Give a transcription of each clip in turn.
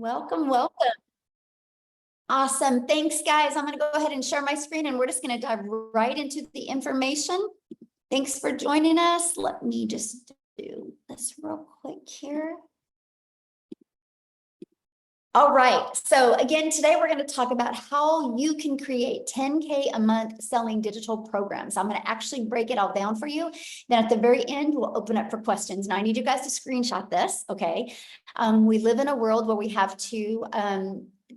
Welcome, welcome. Awesome. Thanks, guys. I'm going to go ahead and share my screen and we're just going to dive right into the information. Thanks for joining us. Let me just do this real quick here. All right. So again, today we're going to talk about how you can create 10K a month selling digital programs. I'm going to actually break it all down for you. Then at the very end, we'll open up for questions. Now I need you guys to screenshot this. Okay. We live in a world where we have to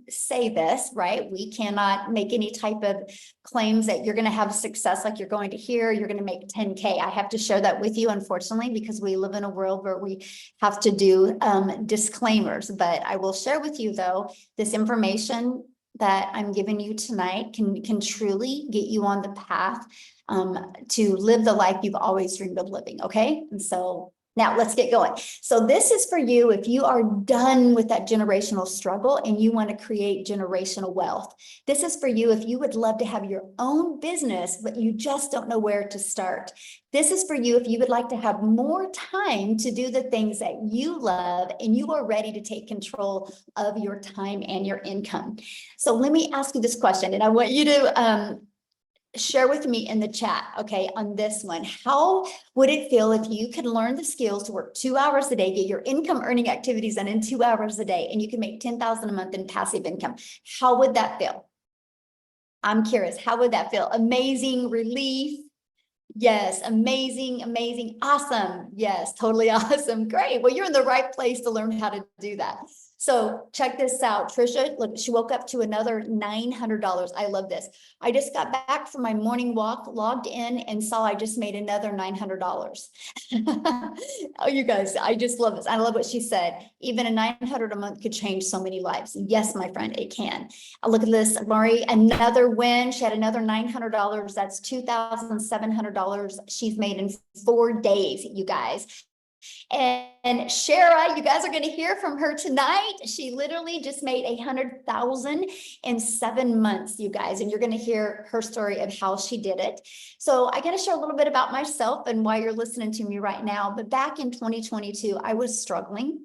say this, right? We cannot make any type of claims that you're going to have success like you're going to hear, you're going to make 10K. I have to share that with you, unfortunately, because we live in a world where we have to do disclaimers. But I will share with you, though, this information that I'm giving you tonight can truly get you on the path to live the life you've always dreamed of living. Okay. And so now let's get going. So this is for you if you are done with that generational struggle and you want to create generational wealth. This is for you if you would love to have your own business, but you just don't know where to start. This is for you if you would like to have more time to do the things that you love and you are ready to take control of your time and your income. So let me ask you this question, and I want you to share with me in the chat, okay, on this one. How would it feel if you could learn the skills to work 2 hours a day, get your income earning activities done in 2 hours a day, and you can make 10,000 a month in passive income? How would that feel? I'm curious, how would that feel? Amazing, relief? Yes, amazing, amazing, awesome. Yes, totally awesome. Great. Well, you're in the right place to learn how to do that. So check this out. Trisha, look, she woke up to another $900. I love this. I just got back from my morning walk, logged in and saw I just made another $900. Oh, you guys, I just love this. I love what she said. Even a $900 a month could change so many lives. Yes, my friend, it can. Look at this, Mari, another win. She had another $900. That's $2,700 she's made in 4 days, you guys. And Shara, you guys are going to hear from her tonight. She literally just made 100,000 in 7 months, you guys, and you're going to hear her story of how she did it. So I got to share a little bit about myself and why you're listening to me right now. But back in 2022, I was struggling.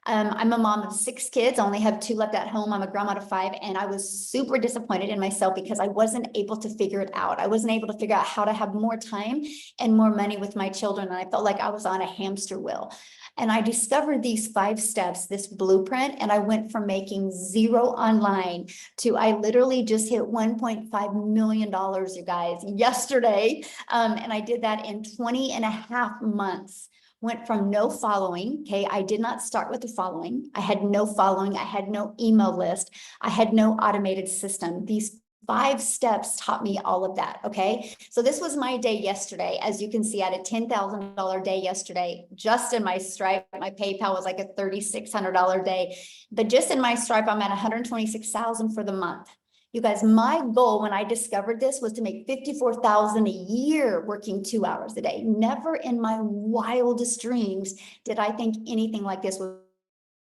I'm a mom of 6 kids. I only have 2 left at home. I'm a grandma of 5, and I was super disappointed in myself because I wasn't able to figure it out. I wasn't able to figure out how to have more time and more money with my children. And I felt like I was on a hamster wheel. And I discovered these 5 steps, this blueprint, and I went from making 0 online to I literally just hit $1.5 million, you guys, yesterday. And I did that in 20 and a half months. Went from no following. Okay. I did not start with the following. I had no following. I had no email list. I had no automated system. These 5 steps taught me all of that. Okay. So this was my day yesterday. As you can see, I had a $10,000 day yesterday, just in my Stripe. My PayPal was like a $3,600 day, but just in my Stripe, I'm at 126,000 for the month. You guys, my goal when I discovered this was to make 54,000 a year working 2 hours a day. Never in my wildest dreams did I think anything like this was.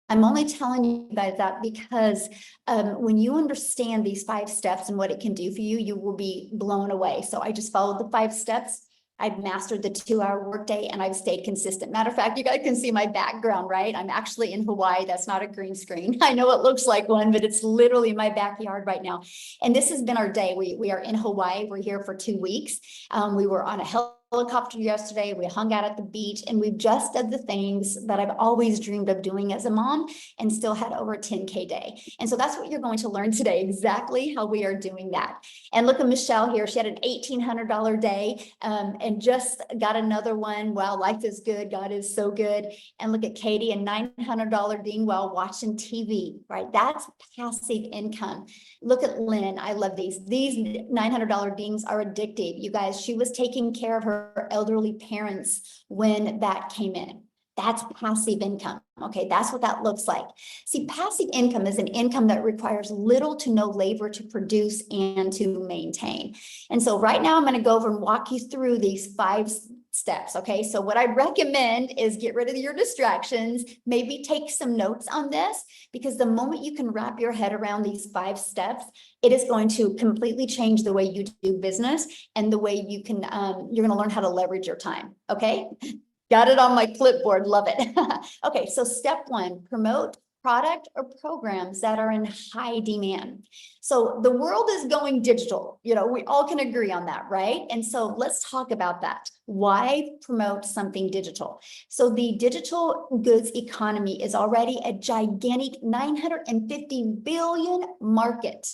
I'm only telling you guys that because when you understand these 5 steps and what it can do for you, you will be blown away. So I just followed the 5 steps. I've mastered the 2-hour workday and I've stayed consistent. Matter of fact, you guys can see my background, right? I'm actually in Hawaii. That's not a green screen. I know it looks like one, but it's literally my backyard right now. And this has been our day. We are in Hawaii. We're here for 2 weeks. We were on a helicopter yesterday. We hung out at the beach and we've just done the things that I've always dreamed of doing as a mom and still had over a 10K day. And so that's what you're going to learn today, exactly how we are doing that. And look at Michelle here. She had an $1,800 day and just got another one. Wow, life is good. God is so good. And look at Katie, a $900 ding while watching TV, right? That's passive income. Look at Lynn. I love these. These $900 dings are addictive. You guys, she was taking care of her elderly parents when that came in. That's passive income. Okay, that's what that looks like. See, passive income is an income that requires little to no labor to produce and to maintain. And so right now I'm going to go over and walk you through these 5 steps. Okay, so what I recommend is get rid of your distractions, maybe take some notes on this, because the moment you can wrap your head around these 5 steps, it is going to completely change the way you do business and the way you can, you're going to learn how to leverage your time. Okay. Got it on my clipboard. Love it. Okay. So step 1, promote product or programs that are in high demand. So the world is going digital. You know, we all can agree on that, right? And so let's talk about that. Why promote something digital? So the digital goods economy is already a gigantic 950 billion market.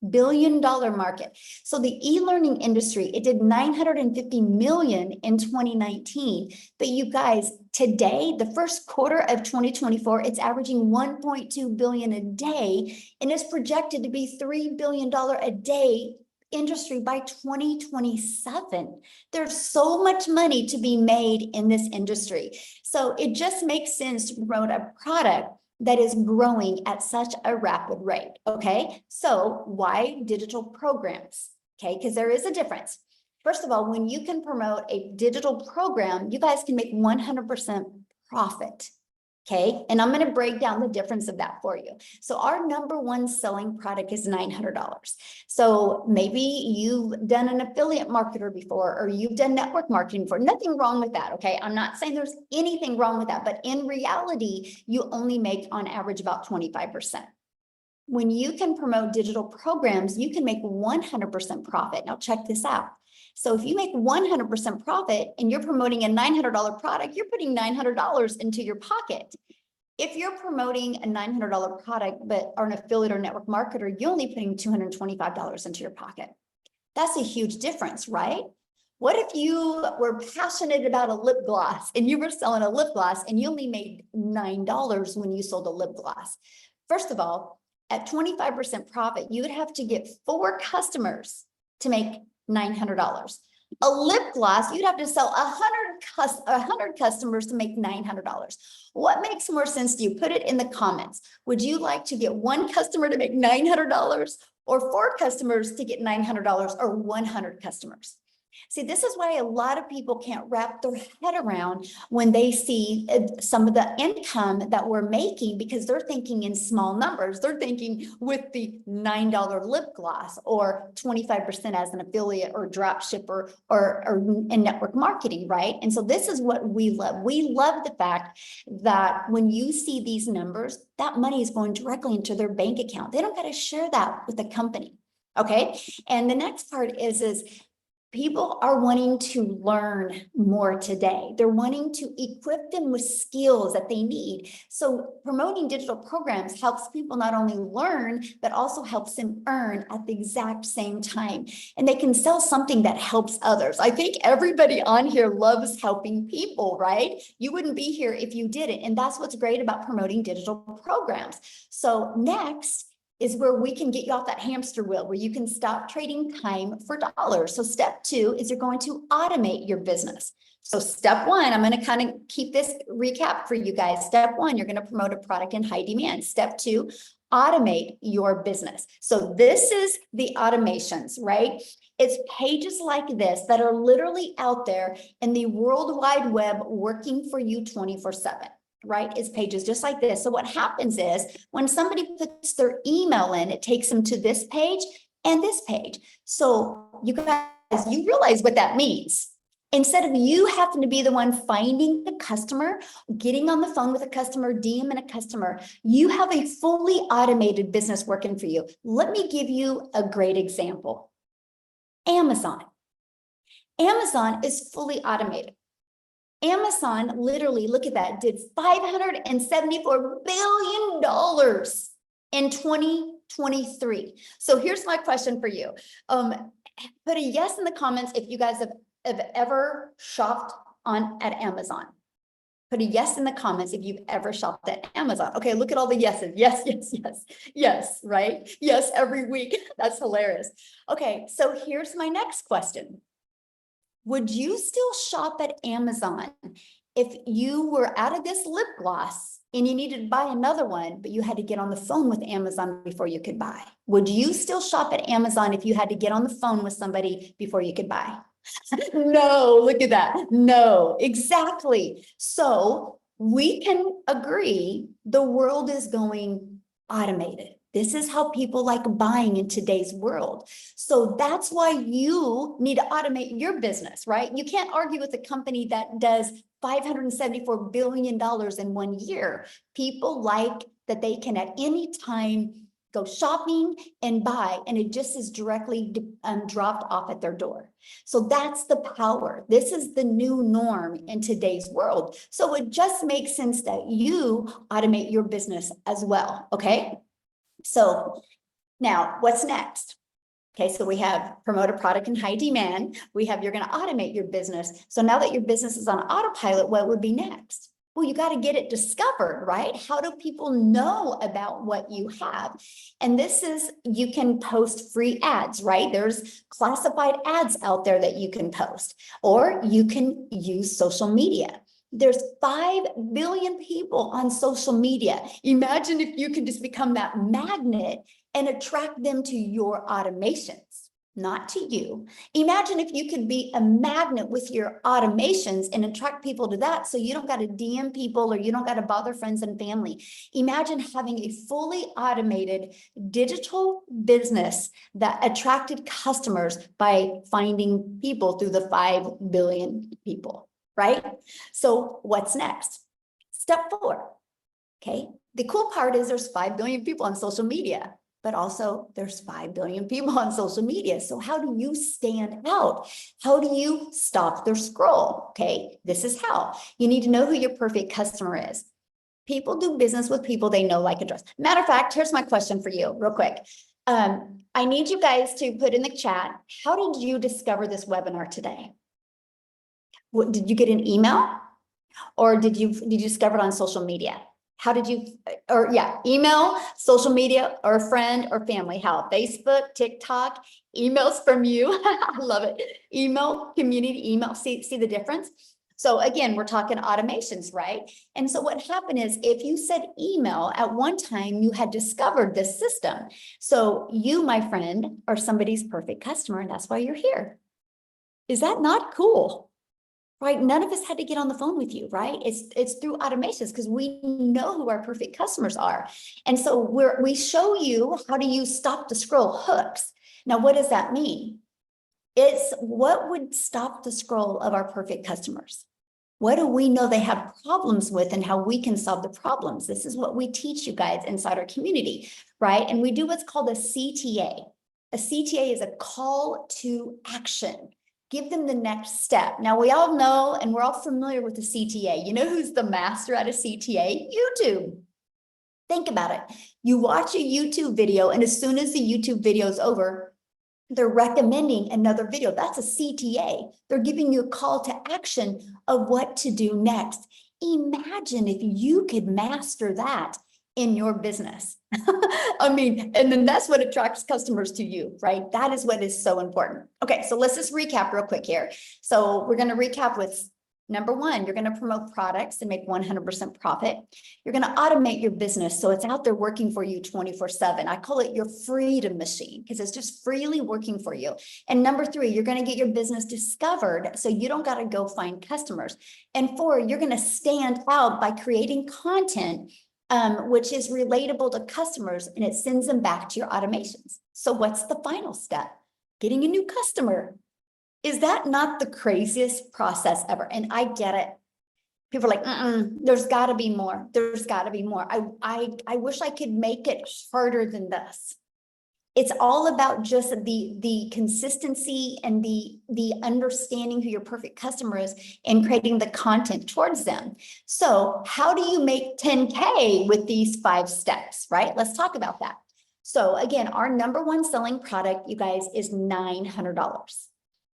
Billion-dollar market. So the e-learning industry, it did 950 million in 2019. But you guys, today, the first quarter of 2024, it's averaging 1.2 billion a day, and it's projected to be $3 billion a day industry by 2027. There's so much money to be made in this industry. So it just makes sense to promote a product that is growing at such a rapid rate, okay? So why digital programs, okay? Because there is a difference. First of all, when you can promote a digital program, you guys can make 100% profit, okay? And I'm gonna break down the difference of that for you. So our number one selling product is $900. So maybe you've done an affiliate marketer before, or you've done network marketing before. Nothing wrong with that, okay? I'm not saying there's anything wrong with that, but in reality, you only make on average about 25%. When you can promote digital programs, you can make 100% profit. Now check this out. So if you make 100% profit and you're promoting a $900 product, you're putting $900 into your pocket. If you're promoting a $900 product, but are an affiliate or network marketer, you're only putting $225 into your pocket. That's a huge difference, right? What if you were passionate about a lip gloss and you were selling a lip gloss and you only made $9 when you sold a lip gloss? First of all, at 25% profit, you would have to get 4 customers to make $900. A lip gloss, you'd have to sell 100 customers to make $900. What makes more sense to you? Put it in the comments. Would you like to get 1 customer to make $900, or 4 customers to get $900, or 100 customers? See, this is why a lot of people can't wrap their head around when they see some of the income that we're making, because they're thinking in small numbers. They're thinking with the $9 lip gloss, or 25% as an affiliate or drop shipper, or in network marketing, right? And so this is what we love. We love the fact that when you see these numbers, that money is going directly into their bank account. They don't got to share that with the company, okay? And the next part is people are wanting to learn more today. They're wanting to equip them with skills that they need. So promoting digital programs helps people not only learn, but also helps them earn at the exact same time. And they can sell something that helps others. I think everybody on here loves helping people, right? You wouldn't be here if you didn't. And that's what's great about promoting digital programs. So next is where we can get you off that hamster wheel, where you can stop trading time for dollars. So step 2 is you're going to automate your business. So step 1, I'm going to kind of keep this recap for you guys. Step 1, you're going to promote a product in high demand. Step 2, automate your business. So this is the automations, right? It's pages like this that are literally out there in the World Wide Web working for you 24/7. Right? It's pages just like this. So what happens is when somebody puts their email in, it takes them to this page and this page. So you guys, you realize what that means. Instead of you having to be the one finding the customer, getting on the phone with a customer, DMing a customer, you have a fully automated business working for you. Let me give you a great example. Amazon. Amazon is fully automated. Amazon literally, look at that, did $574 billion in 2023. So here's my question for you. Put a yes in the comments if you guys have ever shopped at Amazon. Put a yes in the comments if you've ever shopped at Amazon. Okay, look at all the yeses. Yes, yes, yes, yes, right? Yes, every week. That's hilarious. Okay, so here's my next question. Would you still shop at Amazon if you were out of this lip gloss and you needed to buy another one, but you had to get on the phone with Amazon before you could buy? Would you still shop at Amazon if you had to get on the phone with somebody before you could buy? No, look at that. No, exactly. So we can agree the world is going automated. This is how people like buying in today's world. So that's why you need to automate your business, right? You can't argue with a company that does $574 billion in 1 year. People like that they can at any time go shopping and buy, and it just is directly dropped off at their door. So that's the power. This is the new norm in today's world. So it just makes sense that you automate your business as well, okay? So now what's next? Okay, so we have promote a product in high demand. We have you're going to automate your business. So now that your business is on autopilot, what would be next? Well, you got to get it discovered, right? How do people know about what you have? And this is, you can post free ads, right? There's classified ads out there that you can post, or you can use social media. There's 5 billion people on social media. Imagine if you can just become that magnet and attract them to your automations, not to you. Imagine if you could be a magnet with your automations and attract people to that, so you don't got to DM people or you don't got to bother friends and family. Imagine having a fully automated digital business that attracted customers by finding people through the 5 billion people, right? So what's next? Step 4, okay? The cool part is there's 5 billion people on social media, but also there's 5 billion people on social media. So how do you stand out? How do you stop their scroll? Okay, this is how. You need to know who your perfect customer is. People do business with people they know, like, and trust. Matter of fact, here's my question for you real quick. I need you guys to put in the chat, how did you discover this webinar today? What, did you get an email? Or did you discover it on social media? How did you, or yeah, email, social media, or a friend or family? How? Facebook, TikTok, emails from you. I love it. Email, community email. See the difference? So again, we're talking automations, right? And so what happened is, if you said email, at one time you had discovered this system. So you, my friend, are somebody's perfect customer, and that's why you're here. Is that not cool? Right? None of us had to get on the phone with you, right? It's through automations, because we know who our perfect customers are. And so we show you how to use stop the scroll hooks. Now, what does that mean? It's what would stop the scroll of our perfect customers. What do we know they have problems with, and how we can solve the problems? This is what we teach you guys inside our community, right? And we do what's called a CTA. A CTA is a call to action. Give them the next step. Now, we all know, and we're all familiar with the CTA. You know who's the master at a CTA? YouTube. Think about it. You watch a YouTube video, and as soon as the YouTube video is over, they're recommending another video. That's a CTA. They're giving you a call to action of what to do next. Imagine if you could master that in your business. I mean, and then that's what attracts customers to you, right? That is what is so important. Okay, so let's just recap real quick here. So we're going to recap with number 1, you're going to promote products and make 100% profit. You're going to automate your business so it's out there working for you 24/7. I call it your freedom machine, because it's just freely working for you. And number 3, you're going to get your business discovered so you don't got to go find customers. And 4, you're going to stand out by creating content which is relatable to customers, and it sends them back to your automations. So what's the final step? Getting a new customer. Is that not the craziest process ever? And I get it. People are like, there's got to be more. There's got to be more. I wish I could make it harder than this. It's all about just the consistency and the understanding who your perfect customer is and creating the content towards them. So how do you make 10K with these 5 steps, right? Let's talk about that. So again, our number 1 selling product, you guys, is $900.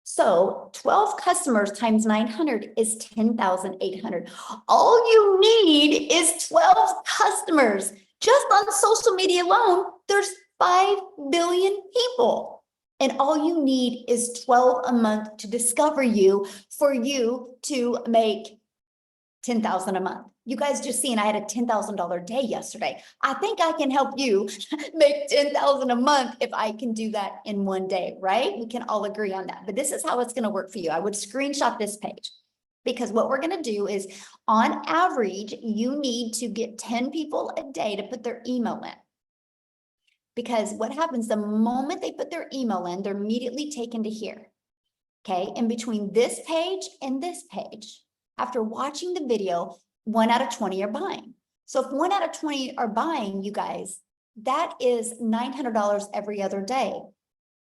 So 12 customers times 900 is 10,800. All you need is 12 customers. Just on social media alone, there's 5 billion people. And all you need is 12 a month to discover you, for you to make 10,000 a month. You guys just seen I had a $10,000 day yesterday. I think I can help you make 10,000 a month if I can do that in one day, right? We can all agree on that. But this is how it's going to work for you. I would screenshot this page, because what we're going to do is, on average, you need to get 10 people a day to put their email in. Because what happens the moment they put their email in, they're immediately taken to here. Okay, in between this page and this page, after watching the video, 1 out of 20 are buying. So if 1 out of 20 are buying, you guys, that is $900 every other day.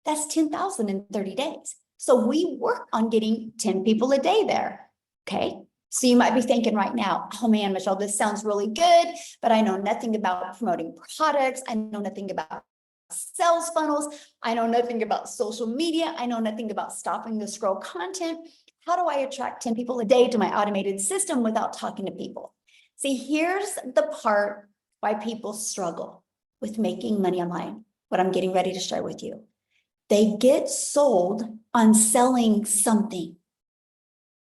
That's 10,000 in 30 days. So we work on getting 10 people a day there. Okay. So you might be thinking right now, oh man, Michelle, this sounds really good, but I know nothing about promoting products. I know nothing about sales funnels. I know nothing about social media. I know nothing about stopping the scroll content. How do I attract 10 people a day to my automated system without talking to people? See, here's the part why people struggle with making money online, what I'm getting ready to share with you. They get sold on selling something,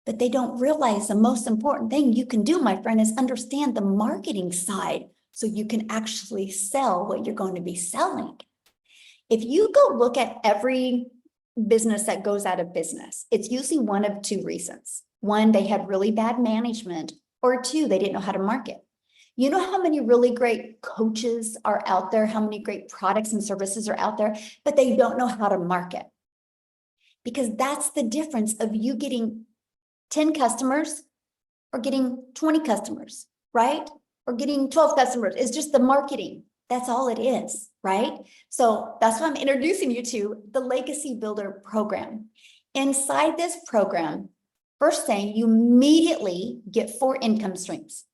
but they don't realize the most important thing you can do, my friend, is understand the marketing side so you can actually sell what you're going to be selling. If you go look at every business that goes out of business, it's usually one of two reasons. One, they had really bad management, or two, they didn't know how to market. You know how many really great coaches are out there, how many great products and services are out there, but they don't know how to market. Because that's the difference of you getting 10 customers or getting 20 customers, right? Or getting 12 customers. It's just the marketing. That's all it is, right? So that's why I'm introducing you to the Legacy Builder program. Inside this program, first thing, you immediately get 4 income streams.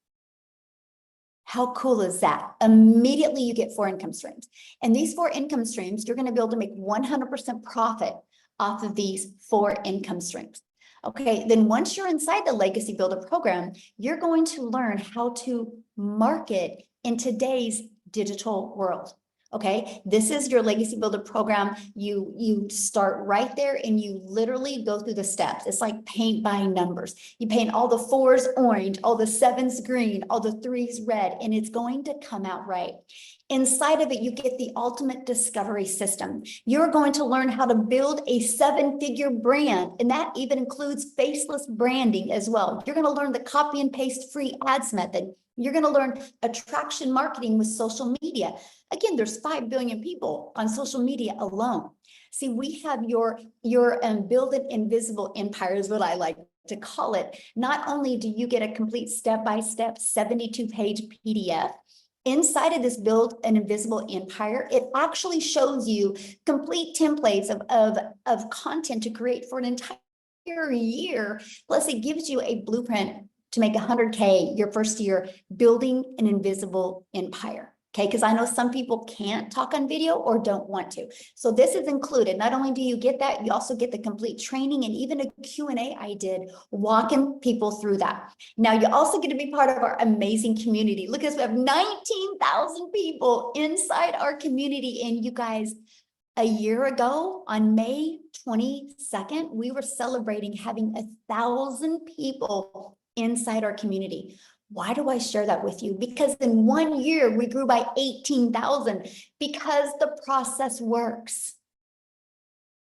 How cool is that? Immediately you get 4 income streams. And these 4 income streams, you're going to be able to make 100% profit off of these 4 income streams. Okay, then once you're inside the Legacy Builder program, you're going to learn how to market in today's digital world. Okay, this is your Legacy Builder program. You start right there and you literally go through the steps. It's like paint by numbers. You paint all the 4s orange, all the 7s green, all the 3s red, and it's going to come out right. Inside of it, you get the ultimate discovery system. You're going to learn how to build a 7-figure brand, and that even includes faceless branding as well. You're going to learn the copy and paste free ads method. You're going to learn attraction marketing with social media. Again, there's 5 billion people on social media alone. See, we have your build an invisible empire is what I like to call it. Not only do you get a complete step-by-step 72-page PDF, inside of this Build an Invisible Empire, it actually shows you complete templates of content to create for an entire year. Plus, it gives you a blueprint to make 100K your first year building an invisible empire. Okay, because I know some people can't talk on video or don't want to. So this is included. Not only do you get that, you also get the complete training and even a Q&A I did walking people through that. Now, you also get to be part of our amazing community. Look at this, we have 19,000 people inside our community. And you guys, a year ago on May 22nd, we were celebrating having 1,000 people inside our community. Why do I share that with you? Because in 1 year, we grew by 18,000 because the process works.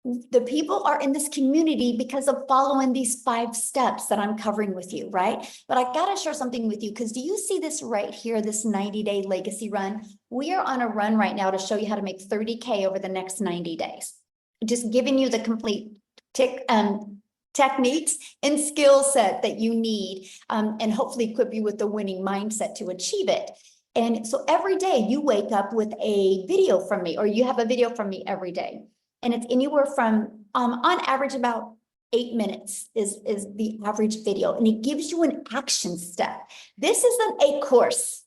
The people are in this community because of following these 5 steps that I'm covering with you, right? But I got to share something with you because do you see this right here, this 90-day legacy run? We are on a run right now to show you how to make 30K over the next 90 days. Just giving you the complete techniques and skill set that you need and hopefully equip you with the winning mindset to achieve it. And so every day you wake up with a video from me, or you have a video from me every day. And it's anywhere from, on average, about 8 minutes is the average video. And it gives you an action step. This isn't a course.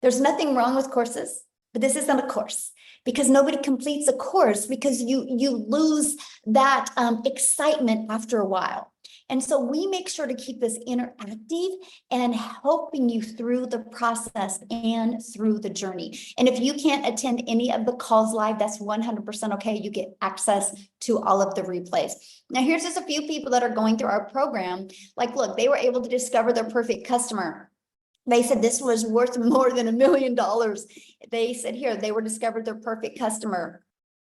There's nothing wrong with courses, but this isn't a course. Because nobody completes a course because you lose that excitement after a while. And so we make sure to keep this interactive and helping you through the process and through the journey. And if you can't attend any of the calls live, that's 100% okay. You get access to all of the replays. Now, here's just a few people that are going through our program. Like, look, they were able to discover their perfect customer. They said this was worth more than $1 million. They said here, they were discovered their perfect customer.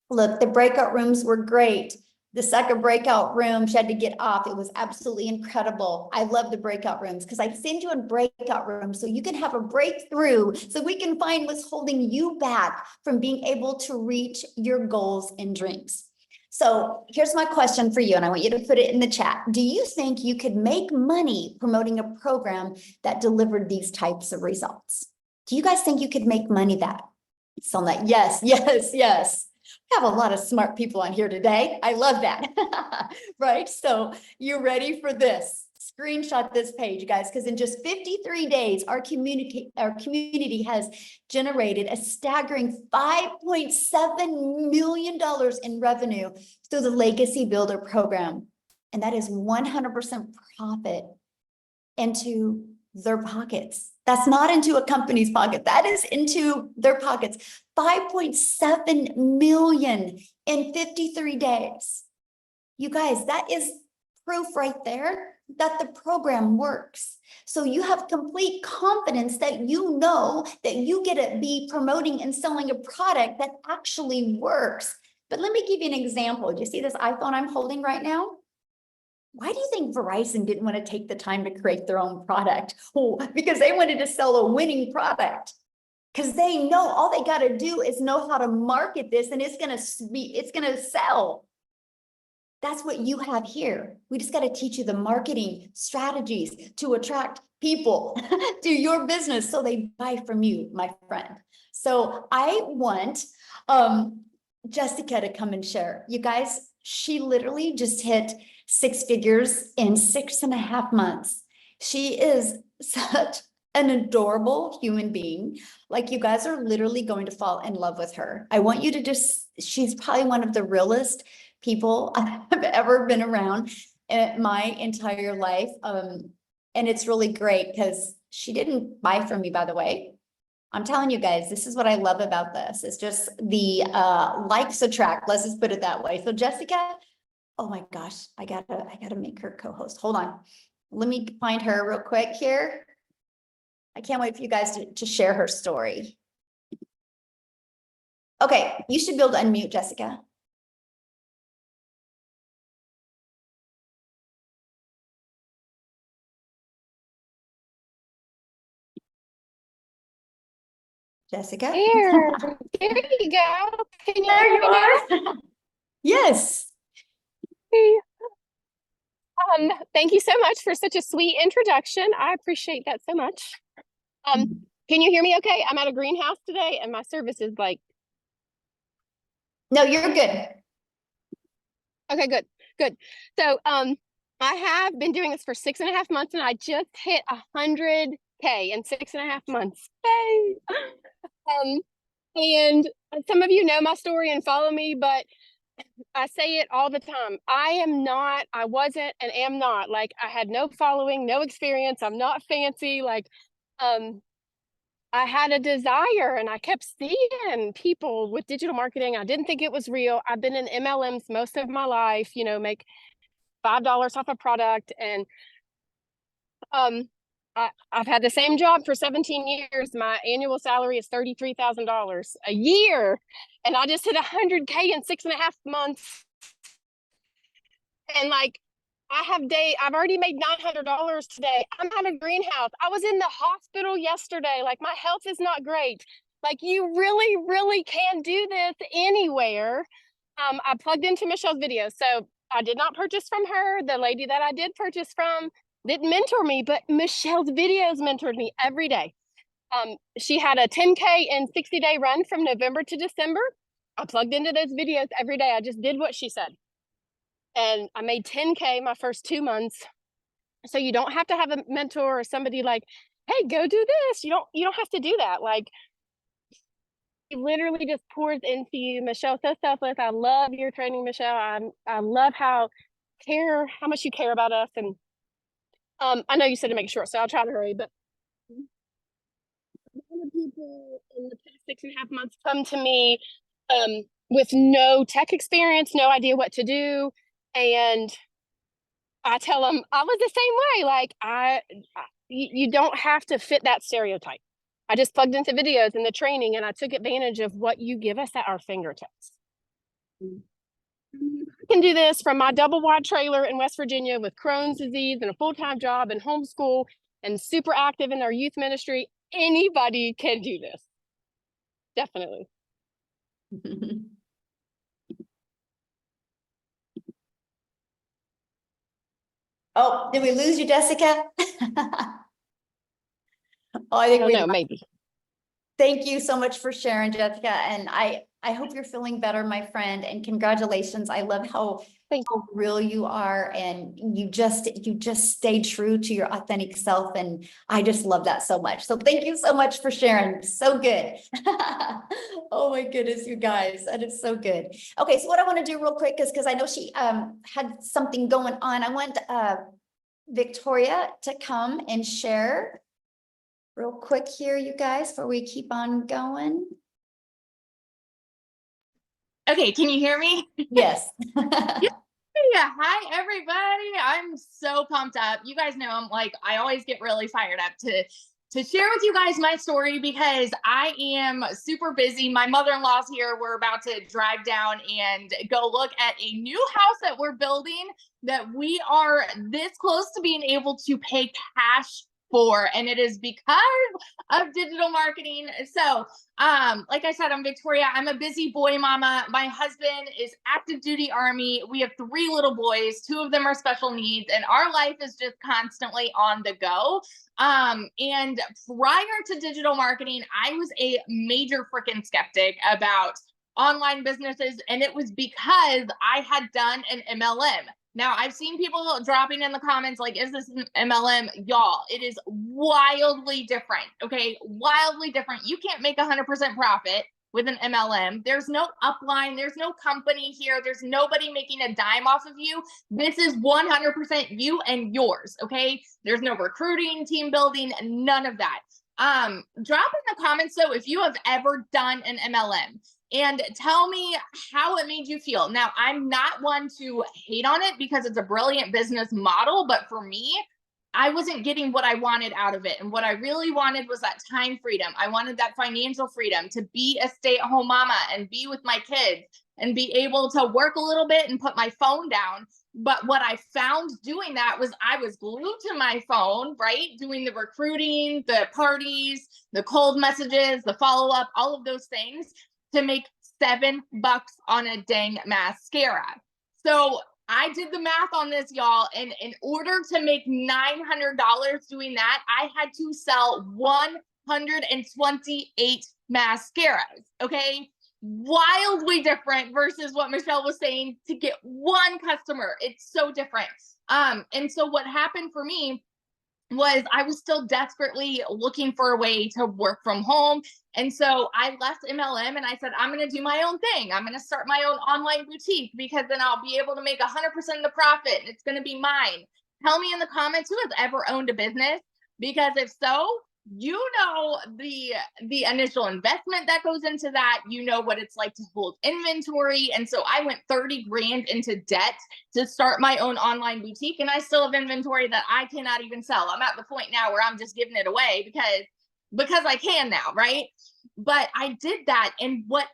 Look, the breakout rooms were great. The second breakout room, she had to get off. It was absolutely incredible. I love the breakout rooms because I send you in breakout rooms so you can have a breakthrough so we can find what's holding you back from being able to reach your goals and dreams. So here's my question for you, and I want you to put it in the chat. Do you think you could make money promoting a program that delivered these types of results? Do you guys think you could make money that? So that, yes, yes, yes. We have a lot of smart people on here today. I love that. Right? So you ready for this? Screenshot this page, guys, because in just 53 days, our community has generated a staggering $5.7 million in revenue through the Legacy Builder program. And that is 100% profit into their pockets. That's not into a company's pocket. That is into their pockets. 5.7 million in 53 days. You guys, that is proof right there that the program works. So you have complete confidence that you know that you get to be promoting and selling a product that actually works. But let me give you an example. Do you see this iPhone I'm holding right now? Why do you think Verizon didn't want to take the time to create their own product? Oh, because they wanted to sell a winning product. Because they know all they got to do is know how to market this, and it's gonna sell. That's what you have here. We just got to teach you the marketing strategies to attract people to your business so they buy from you, my friend. So I want Jessica to come and share. You guys, she literally just hit 6 figures in 6.5 months. She is such an adorable human being. Like, you guys are literally going to fall in love with her. I want you to just, she's probably one of the realest people I've ever been around in my entire life. And it's really great because she didn't buy from me, by the way. I'm telling you guys, this is what I love about this. It's just the likes attract. Let's just put it that way. So Jessica, oh my gosh, I gotta make her co-host. Hold on. Let me find her real quick here. I can't wait for you guys to share her story. Okay, you should be able to unmute, Jessica. Jessica? There you go. Can you There hear you me now? are. Yes. Hey. Thank you so much for such a sweet introduction. I appreciate that so much. Can you hear me okay? I'm at a greenhouse today and my service is like, No, you're good. okay, good. So, I have been doing this for 6.5 months and I just hit 100K in 6.5 months. Yay! And some of you know my story and follow me, but I say it all the time. I wasn't and am not. Like, I had no following, no experience. I'm not fancy. Like, I had a desire and I kept seeing people with digital marketing. I didn't think it was real. I've been in MLMs most of my life, make $5 off a product. And I've had the same job for 17 years. My annual salary is $33,000 a year. And I just hit 100K in 6.5 months. And like, I've already made $900 today. I'm at a greenhouse. I was in the hospital yesterday. Like, my health is not great. Like, you really, really can do this anywhere. I plugged into Michelle's video. So I did not purchase from her. The lady that I did purchase from didn't mentor me, but Michelle's videos mentored me every day. She had a 10K and 60-day run from November to December. I plugged into those videos every day. I just did what she said. And I made 10K my first 2 months. So you don't have to have a mentor or somebody like, hey, go do this. You don't have to do that. Like, it literally just pours into you. Michelle's so selfless. I love your training, Michelle. I love how much you care about us. And I know you said to make it short, so I'll try to hurry, but a lot of people in the past 6.5 months come to me with no tech experience, no idea what to do. And I tell them I was the same way. Like, you don't have to fit that stereotype. I just plugged into videos and the training and I took advantage of what you give us at our fingertips. I can do this from my double wide trailer in West Virginia with Crohn's disease and a full-time job and homeschool and super active in our youth ministry. Anybody can do this. Definitely. Oh, did we lose you, Jessica? Oh, I I think don't we know, maybe. Thank you so much for sharing, Jessica. And I hope you're feeling better, my friend, and congratulations. I love Thank how real you are, and you just stay true to your authentic self. And I just love that so much. So thank you so much for sharing. So good. Oh my goodness, you guys, that is so good. Okay, so what I want to do real quick is, because I know she had something going on. I want Victoria to come and share real quick here, you guys, before we keep on going. Okay, can you hear me? Yes. Yeah, hi everybody. I'm so pumped up. You guys know I always get really fired up to share with you guys my story because I am super busy. My mother-in-law's here. We're about to drive down and go look at a new house that we're building that we are this close to being able to pay cash for, and it is because of digital marketing. So like I said, I'm Victoria. I'm a busy boy mama. My husband is active duty Army. We have 3 little boys. 2 of them are special needs, and our life is just constantly on the go. And prior to digital marketing, I was a major freaking skeptic about online businesses, and it was because I had done an MLM. Now, I've seen people dropping in the comments like, is this an MLM? Y'all, it is wildly different, okay? Wildly different. You can't make 100% profit with an MLM. There's no upline. There's no company here. There's nobody making a dime off of you. This is 100% you and yours, okay? There's no recruiting, team building, none of that. Drop in the comments, though, if you have ever done an MLM. And tell me how it made you feel. Now, I'm not one to hate on it because it's a brilliant business model, but for me, I wasn't getting what I wanted out of it. And what I really wanted was that time freedom. I wanted that financial freedom to be a stay-at-home mama and be with my kids and be able to work a little bit and put my phone down. But what I found doing that was I was glued to my phone, right? Doing the recruiting, the parties, the cold messages, the follow-up, all of those things to make $7 on a dang mascara. So I did the math on this, y'all. And in order to make $900 doing that, I had to sell 128 mascaras. Okay. Wildly different versus what Michelle was saying to get one customer. It's so different. And so what happened for me was I was still desperately looking for a way to work from home. And so I left MLM and I said, I'm going to do my own thing. I'm going to start my own online boutique because then I'll be able to make 100% of the profit and it's going to be mine. Tell me in the comments who has ever owned a business, because if so, you know the initial investment that goes into that. You know what it's like to hold inventory. And so I went 30 grand into debt to start my own online boutique, and I still have inventory that I cannot even sell. I'm at the point now where I'm just giving it away because I can now, right? But I did that. And what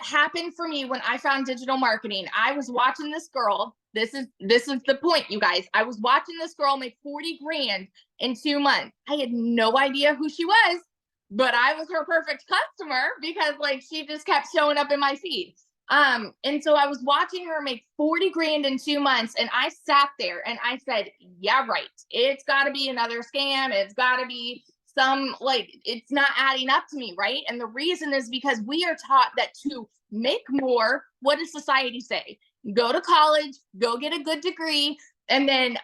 happened for me when I found digital marketing, I was watching this girl. This is the point, you guys. I was watching this girl make 40 grand in 2 months. I had no idea who she was, but I was her perfect customer because she just kept showing up in my feed. And so I was watching her make 40 grand in 2 months, and I sat there and I said, yeah, right. It's got to be another scam. It's got to be it's not adding up to me, right? And the reason is because we are taught that to make more, what does society say? Go to college, go get a good degree, and then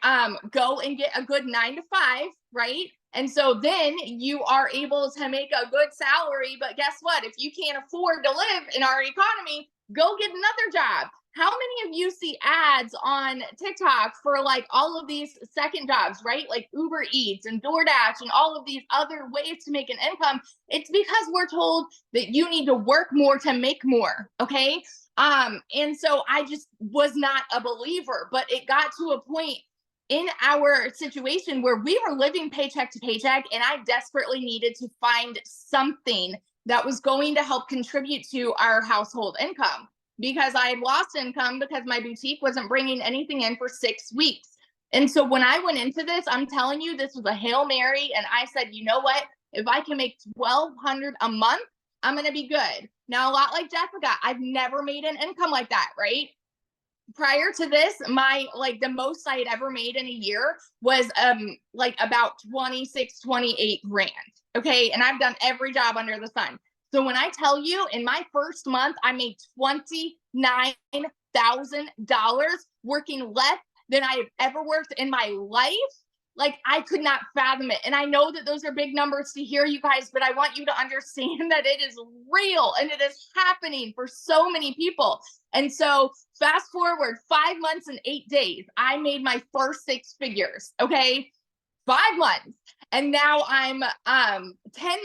go and get a good 9-to-5, right? And so then you are able to make a good salary. But guess what? If you can't afford to live in our economy, go get another job. How many of you see ads on TikTok for all of these second jobs, right? Like Uber Eats and DoorDash and all of these other ways to make an income. It's because we're told that you need to work more to make more. Okay. And so I just was not a believer, but it got to a point in our situation where we were living paycheck to paycheck, and I desperately needed to find something that was going to help contribute to our household income, because I had lost income because my boutique wasn't bringing anything in for 6 weeks. And so when I went into this, I'm telling you, this was a Hail Mary. And I said, you know what? If I can make $1,200 a month, I'm going to be good. Now, a lot like Jessica, I've never made an income like that, right? prior to this, like the most I had ever made in a year was like about 26, 28 grand. Okay. And I've done every job under the sun. So when I tell you in my first month, I made $29,000 working less than I have ever worked in my life. Like I could not fathom it. And I know that those are big numbers to hear, you guys, but I want you to understand that it is real and it is happening for so many people. And so fast forward 5 months and 8 days, I made my first 6 figures. Okay. 5 months. And now I'm 10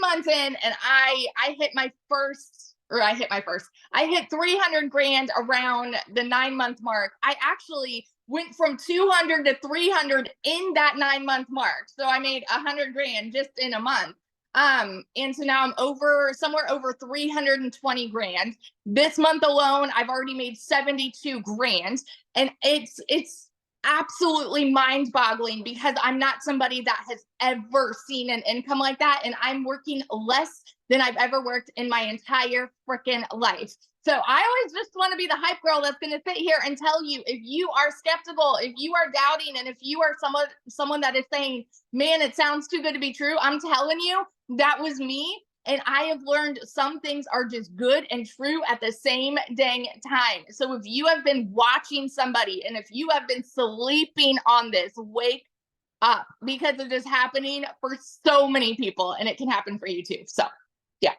months in and I hit my first, I hit 300 grand around the 9-month mark. I actually went from 200 to 300 in that 9-month mark. So I made 100 grand just in a month. And so now I'm somewhere over 320 grand. This month alone, I've already made 72 grand. And it's absolutely mind-boggling because I'm not somebody that has ever seen an income like that. And I'm working less than I've ever worked in my entire freaking life. So I always just want to be the hype girl that's going to sit here and tell you, if you are skeptical, if you are doubting, and if you are someone that is saying, man, it sounds too good to be true, I'm telling you, that was me. And I have learned some things are just good and true at the same dang time. So if you have been watching somebody and if you have been sleeping on this, wake up, because it is happening for so many people and it can happen for you too. So yeah.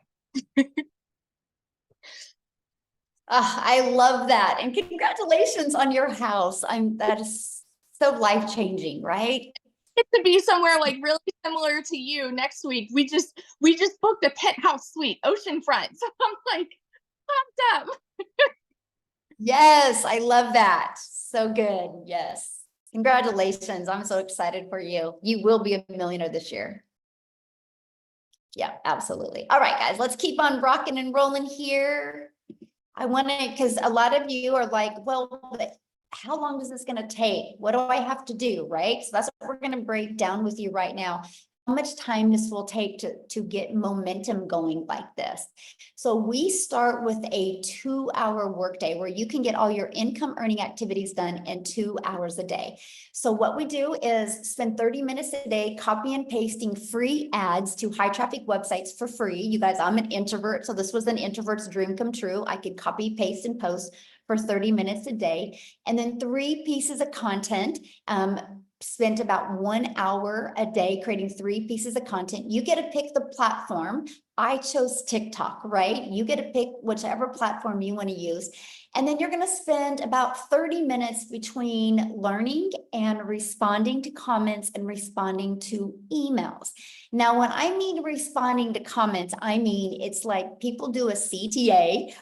I love that. And congratulations on your house. That is so life-changing, right? Get to be somewhere like really similar to you next week. We just booked a penthouse suite, oceanfront. So I'm like pumped up. Yes, I love that. So good. Yes. Congratulations. I'm so excited for you. You will be a millionaire this year. Yeah, absolutely. All right, guys, let's keep on rocking and rolling here. I want to, because a lot of you are like, well, but how long is this going to take? What do I have to do? Right. So that's what we're going to break down with you right now. How much time this will take to get momentum going like this. So we start with a 2-hour workday where you can get all your income earning activities done in 2 hours a day. So what we do is spend 30 minutes a day copy and pasting free ads to high traffic websites for free. You guys, I'm an introvert, so this was an introvert's dream come true. I could copy, paste, and post for 30 minutes a day. And then 3 pieces of content, spent about 1 hour a day creating 3 pieces of content. You get to pick the platform. I chose TikTok, right? You get to pick whichever platform you want to use. And then you're going to spend about 30 minutes between learning and responding to comments and responding to emails. Now, when I mean responding to comments, I mean, it's like people do a CTA,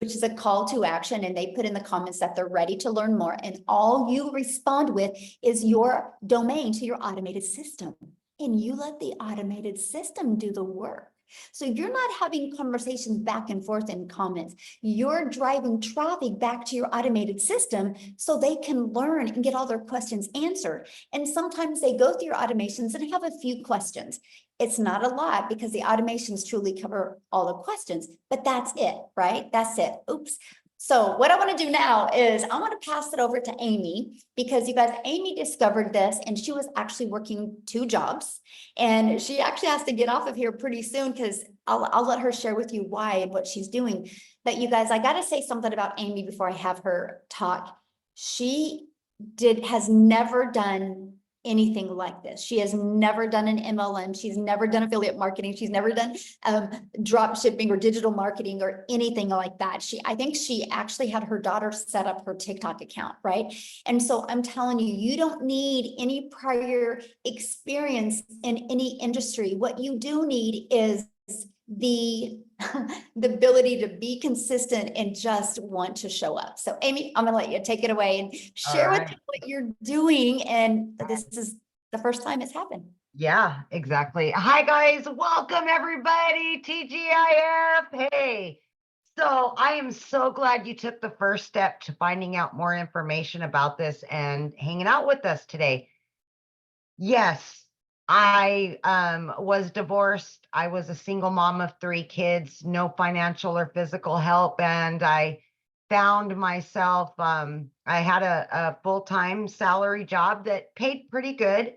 which is a call to action, and they put in the comments that they're ready to learn more. And all you respond with is your domain to your automated system. And you let the automated system do the work. So you're not having conversations back and forth in comments. You're driving traffic back to your automated system so they can learn and get all their questions answered. And sometimes they go through your automations and have a few questions. It's not a lot because the automations truly cover all the questions, but that's it, right? That's it. Oops. So what I want to do now is I want to pass it over to Amy, because you guys, Amy discovered this and she was actually working 2 jobs, and she actually has to get off of here pretty soon because I'll let her share with you why and what she's doing. But you guys, I got to say something about Amy before I have her talk. She has never done anything like this. She has never done an MLM. She's never done affiliate marketing. She's never done drop shipping or digital marketing or anything like that. I think she actually had her daughter set up her TikTok account, right? And so I'm telling you, you don't need any prior experience in any industry. What you do need is the ability to be consistent and just want to show up. So Amy, I'm gonna let you take it away and share with me what you're doing. And this is the first time it's happened. Yeah, exactly. Hi guys, welcome everybody, TGIF. Hey, so I am so glad you took the first step to finding out more information about this and hanging out with us today. Yes, I was divorced. I was a single mom of 3 kids, no financial or physical help. And I found myself, I had a full-time salary job that paid pretty good,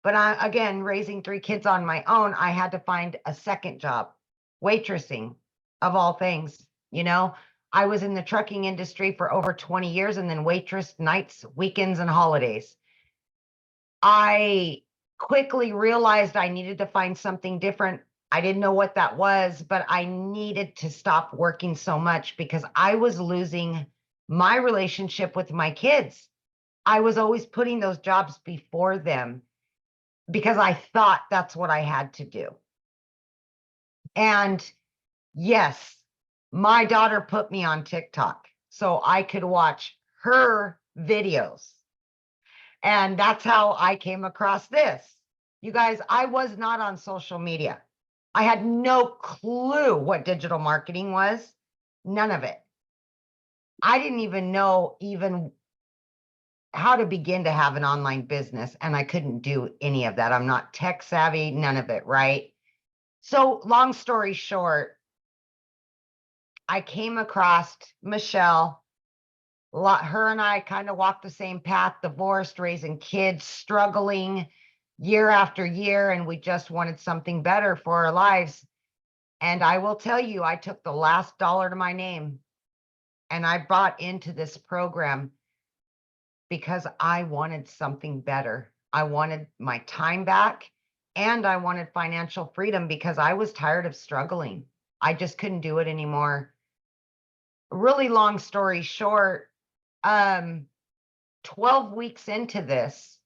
but again, raising 3 kids on my own, I had to find a second job, waitressing of all things, you know. I was in the trucking industry for over 20 years and then waitress nights, weekends, and holidays. I quickly realized I needed to find something different. I didn't know what that was, but I needed to stop working so much because I was losing my relationship with my kids. I was always putting those jobs before them because I thought that's what I had to do. And yes, my daughter put me on TikTok so I could watch her videos. And that's how I came across this. You guys, I was not on social media. I had no clue what digital marketing was, none of it. I didn't even know how to begin to have an online business, and I couldn't do any of that. I'm not tech savvy, none of it, right? So long story short, I came across Michelle. Her and I kind of walked the same path, divorced, raising kids, struggling year after year, and we just wanted something better for our lives. And I will tell you, I took the last dollar to my name and I bought into this program because I wanted something better. I wanted my time back and I wanted financial freedom because I was tired of struggling. I just couldn't do it anymore. Really long story short, 12 weeks into this,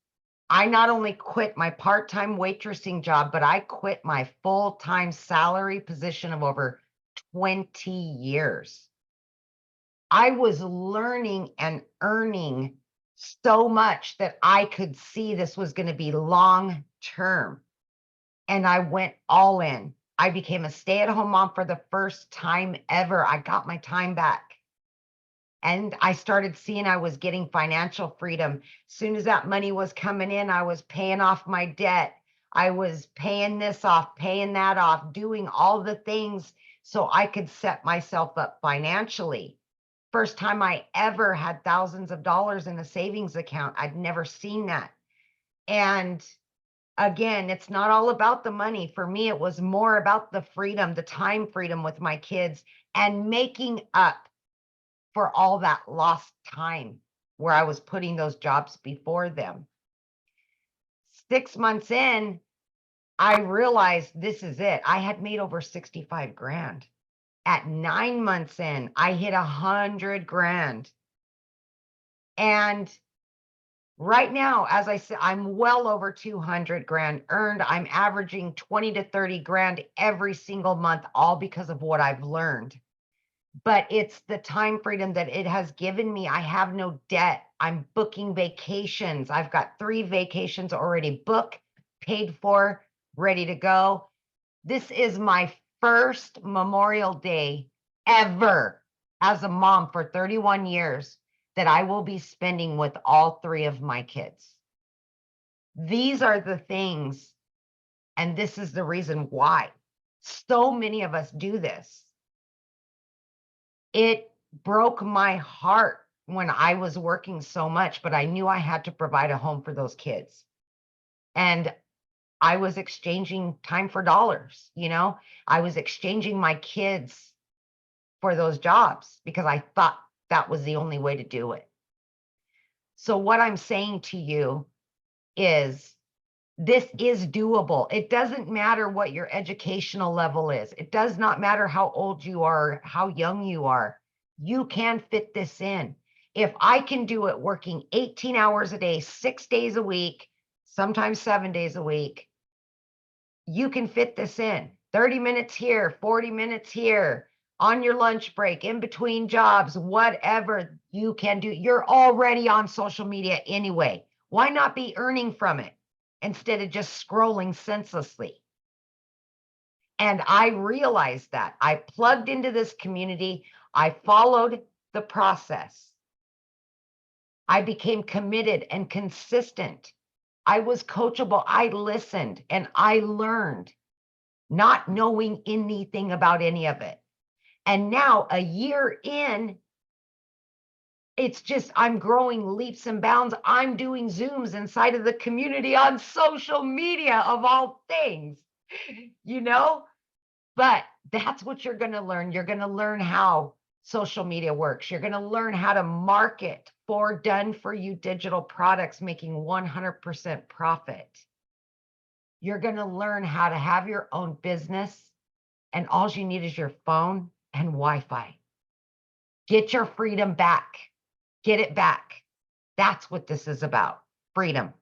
I not only quit my part-time waitressing job, but I quit my full-time salary position of over 20 years. I was learning and earning so much that I could see this was going to be long-term. And I went all in. I became a stay-at-home mom for the first time ever. I got my time back. And I started seeing I was getting financial freedom. As soon as that money was coming in, I was paying off my debt. I was paying this off, paying that off, doing all the things so I could set myself up financially. First time I ever had thousands of dollars in a savings account. I'd never seen that. And again, it's not all about the money. For me, it was more about the freedom, the time freedom with my kids and making up for all that lost time where I was putting those jobs before them. 6 months in, I realized this is it. I had made over 65 grand. At 9 months in, I hit 100 grand. And right now, as I said, I'm well over 200 grand earned. I'm averaging 20 to 30 grand every single month, all because of what I've learned. But it's the time freedom that it has given me. I have no debt. I'm booking vacations. I've got 3 vacations already booked, paid for, ready to go. This is my first Memorial Day ever as a mom for 31 years that I will be spending with all 3 of my kids. These are the things, and this is the reason why so many of us do this. It broke my heart when I was working so much, but I knew I had to provide a home for those kids. And I was exchanging time for dollars, you know? I was exchanging my kids for those jobs because I thought that was the only way to do it. So what I'm saying to you is this is doable. It doesn't matter what your educational level is. It does not matter how old you are, how young you are. You can fit this in. If I can do it working 18 hours a day, 6 days a week, sometimes 7 days a week, you can fit this in. 30 minutes here, 40 minutes here, on your lunch break, in between jobs, whatever you can do. You're already on social media anyway. Why not be earning from it instead of just scrolling senselessly? And I realized that. I plugged into this community. I followed the process. I became committed and consistent. I was coachable. I listened and I learned, not knowing anything about any of it. And now, a year in, it's just, I'm growing leaps and bounds. I'm doing Zooms inside of the community on social media of all things, you know? But that's what you're going to learn. You're going to learn how social media works. You're going to learn how to market for done for you digital products, making 100% profit. You're going to learn how to have your own business, and all you need is your phone and Wi-Fi. Get your freedom back. Get it back. That's what this is about. Freedom.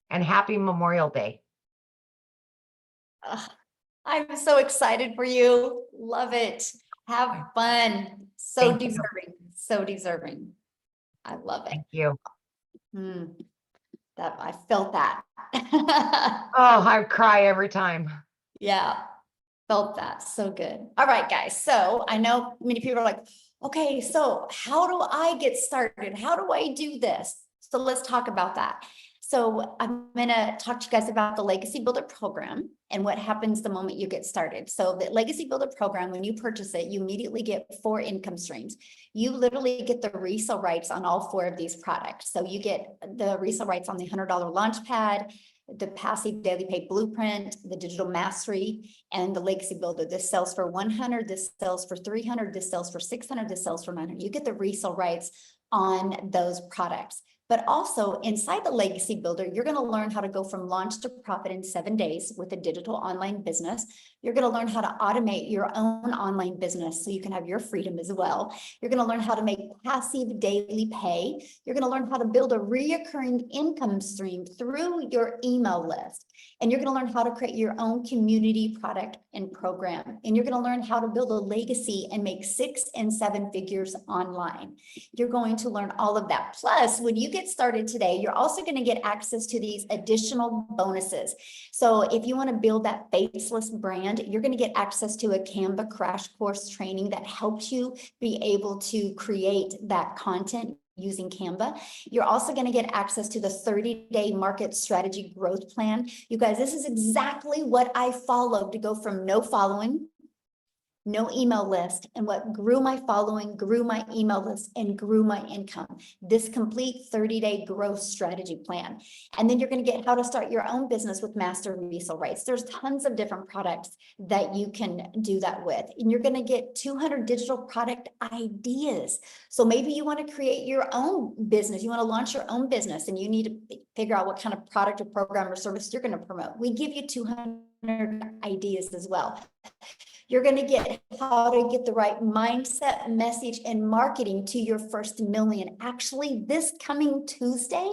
And happy Memorial Day. Ugh, I'm so excited for you. Love it. Have fun. So Thank you. deserving. So deserving. I love it. Thank you. That I felt that. Oh, I cry every time. Yeah, felt that. So good. All right, guys. So I know many people are like, okay, so how do I get started? How do I do this? So let's talk about that. So I'm going to talk to you guys about the Legacy Builder program and what happens the moment you get started. So the Legacy Builder program, when you purchase it, you immediately get 4 income streams. You literally get the resale rights on all 4 of these products. So you get the resale rights on the $100 launch pad, the passive daily pay blueprint, the digital mastery, and the Legacy Builder. This sells for 100, this sells for 300, this sells for 600, this sells for 900. You get the resale rights on those products. But also inside the Legacy Builder, you're going to learn how to go from launch to profit in 7 days with a digital online business. You're going to learn how to automate your own online business so you can have your freedom as well. You're going to learn how to make passive daily pay. You're going to learn how to build a reoccurring income stream through your email list. And you're going to learn how to create your own community product and program. And you're going to learn how to build a legacy and make 6 and 7 figures online. You're going to learn all of that. Plus, when you get started today, you're also going to get access to these additional bonuses. So if you want to build that faceless brand, you're going to get access to a Canva crash course training that helps you be able to create that content using Canva. You're also going to get access to the 30-day market strategy growth plan. You guys, this is exactly what I followed to go from no following, no email list, and what grew my following, grew my email list, and grew my income. This complete 30-day growth strategy plan. And then you're going to get how to start your own business with master resale rights. There's tons of different products that you can do that with. And you're going to get 200 digital product ideas. So maybe you want to create your own business. You want to launch your own business and you need to figure out what kind of product or program or service you're going to promote. We give you 200 ideas as well. You're going to get how to get the right mindset, message, and marketing to your first million. Actually, this coming Tuesday,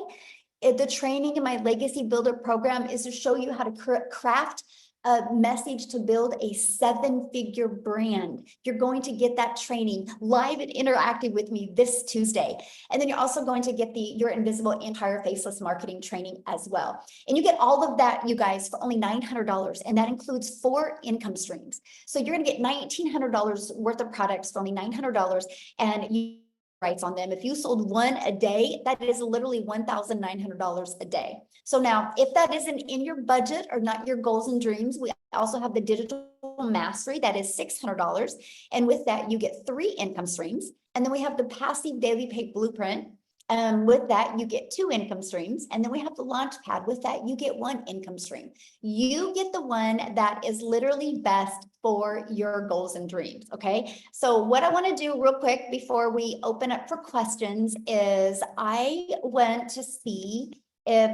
the training in my Legacy Builder program is to show you how to craft a message to build a 7-figure brand. You're going to get that training live and interactive with me this Tuesday. And then you're also going to get the Your Invisible Empire Faceless Marketing training as well. And you get all of that, you guys, for only $900. And that includes 4 income streams. So you're going to get $1,900 worth of products for only $900. And you rights on them. If you sold 1 a day, that is literally $1,900 a day. So now, if that isn't in your budget or not your goals and dreams, we also have the digital mastery that is $600. And with that, you get 3 income streams. And then we have the passive daily pay blueprint. With that, you get 2 income streams. And then we have the launch pad. With that, you get 1 income stream. You get the one that is literally best for your goals and dreams. Okay. So what I want to do real quick before we open up for questions is I want to see if,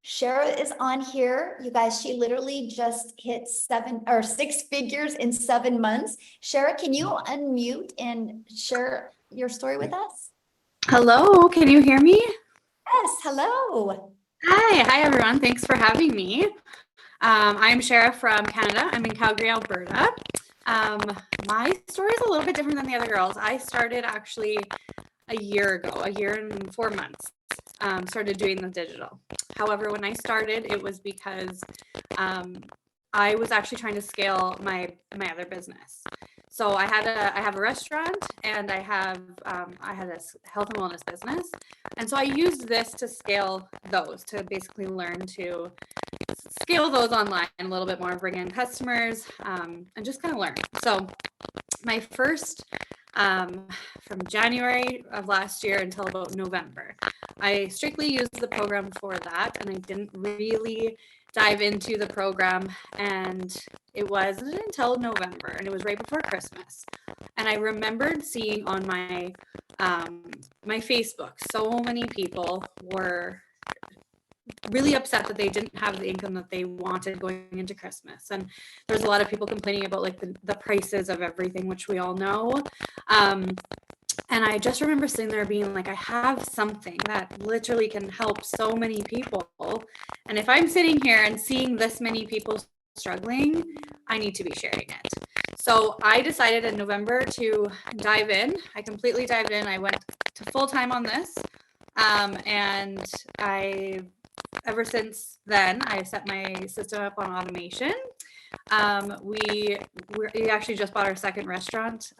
Shara is on here. You guys, she literally just hit 6 figures in 7 months. Shara, can you unmute and share your story with us? Hello, can you hear me? Yes, hello. Hi everyone. Thanks for having me. I'm Shara from Canada. I'm in Calgary, Alberta. My story is a little bit different than the other girls. I started actually a year ago, a year and 4 months, started doing the digital. However, when I started, it was because I was actually trying to scale my other business. So I have a restaurant and I had a health and wellness business. And so I used this to scale those, to basically learn to scale those online a little bit more, bring in customers, and just kind of learn. So my first from January of last year until about November. I strictly used the program for that, and I didn't really dive into the program, and it wasn't until November, and it was right before Christmas. And I remembered seeing on my my Facebook, so many people were really upset that they didn't have the income that they wanted going into Christmas. And there's a lot of people complaining about like the prices of everything, which we all know. And I just remember sitting there being like, I have something that literally can help so many people. And if I'm sitting here and seeing this many people struggling, I need to be sharing it. So I decided in November to dive in. I completely dived in. I went to full time on this. And ever since then, I set my system up on automation. We actually just bought our second restaurant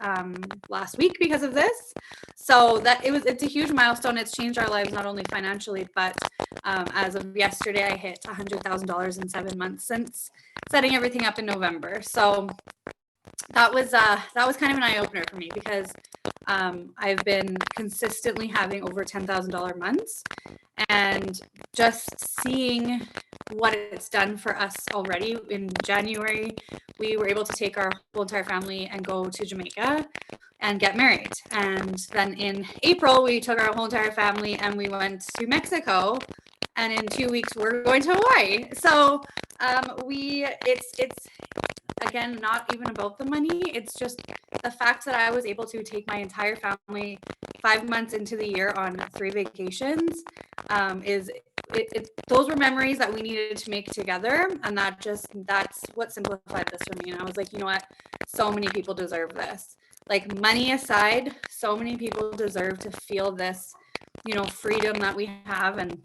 last week because of this. So it's a huge milestone. It's changed our lives, not only financially, but as of yesterday, I hit $100,000 in 7 months since setting everything up in November. So that was kind of an eye opener for me, because I've been consistently having over $10,000 months, and just seeing what it's done for us already. In January, we were able to take our whole entire family and go to Jamaica and get married. And then in April, we took our whole entire family and we went to Mexico. And in 2 weeks, we're going to Hawaii. So it's again, not even about the money. It's just the fact that I was able to take my entire family 5 months into the year on 3 vacations. Those were memories that we needed to make together. And that's what simplified this for me. And I was like, you know what? So many people deserve this. Like, money aside, so many people deserve to feel this, freedom that we have, and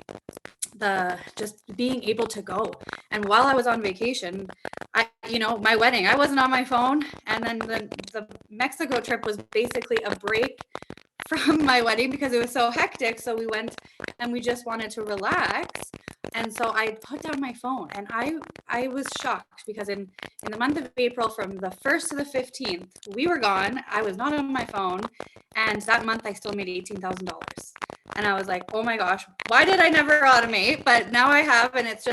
the just being able to go. And while I was on vacation, my wedding, I wasn't on my phone. And then the Mexico trip was basically a break from my wedding because it was so hectic. So we went and we just wanted to relax. And so I put down my phone, and I was shocked because in the month of April, from the 1st to the 15th, we were gone. I was not on my phone. And that month I still made $18,000. And I was like, oh my gosh, why did I never automate? But now I have, and it's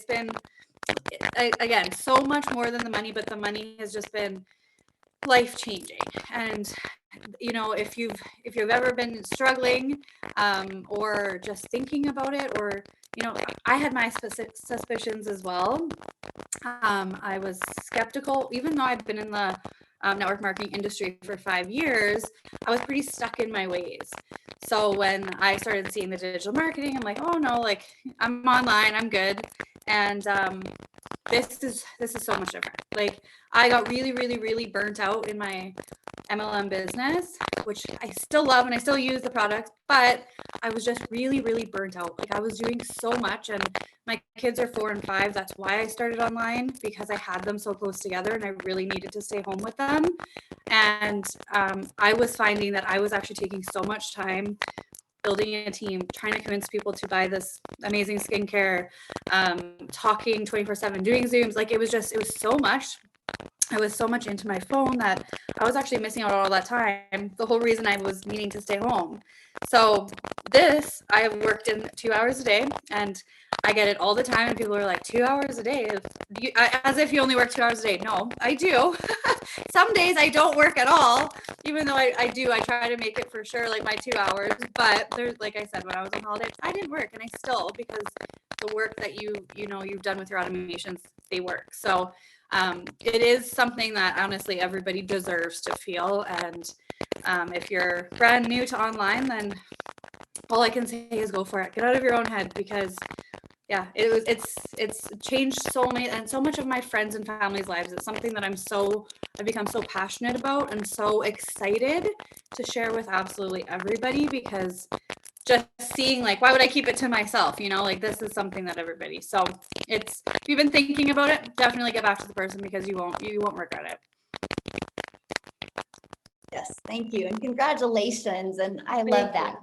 been again, so much more than the money, but the money has just been life-changing. And if you've ever been struggling or just thinking about it, or I had my suspicions as well. I was skeptical, even though I've been in the network marketing industry for 5 years. I was pretty stuck in my ways. So when I started seeing the digital marketing, I'm like, oh no, like, I'm online, I'm good. And this is so much different. Like, I got really, really, really burnt out in my MLM business, which I still love and I still use the product, but I was just really, really burnt out. Like, I was doing so much, and my kids are 4 and 5. That's why I started online, because I had them so close together and I really needed to stay home with them. And I was finding that I was actually taking so much time building a team, trying to convince people to buy this amazing skincare, talking 24/7, doing Zooms. Like, it was so much. I was so much into my phone that I was actually missing out on all that time. The whole reason I was needing to stay home. So I have worked in 2 hours a day, and I get it all the time. And people are like, 2 hours a day? As if you only work 2 hours a day. No, I do. Some days I don't work at all, even though I do. I try to make it for sure, like, my 2 hours. But there's, like I said, when I was on holiday, I didn't work, and I still, because the work that you've done with your automations, they work. So it is something that honestly everybody deserves to feel. And if you're brand new to online, then all I can say is go for it. Get out of your own head, because it's changed so much of my friends and family's lives. It's something that I've become so passionate about and so excited to share with absolutely everybody, because just seeing, like, why would I keep it to myself? Like, this is something that everybody. So if you've been thinking about it, definitely get back to the person, because you won't regret it. Yes, thank you. And congratulations. And I love that.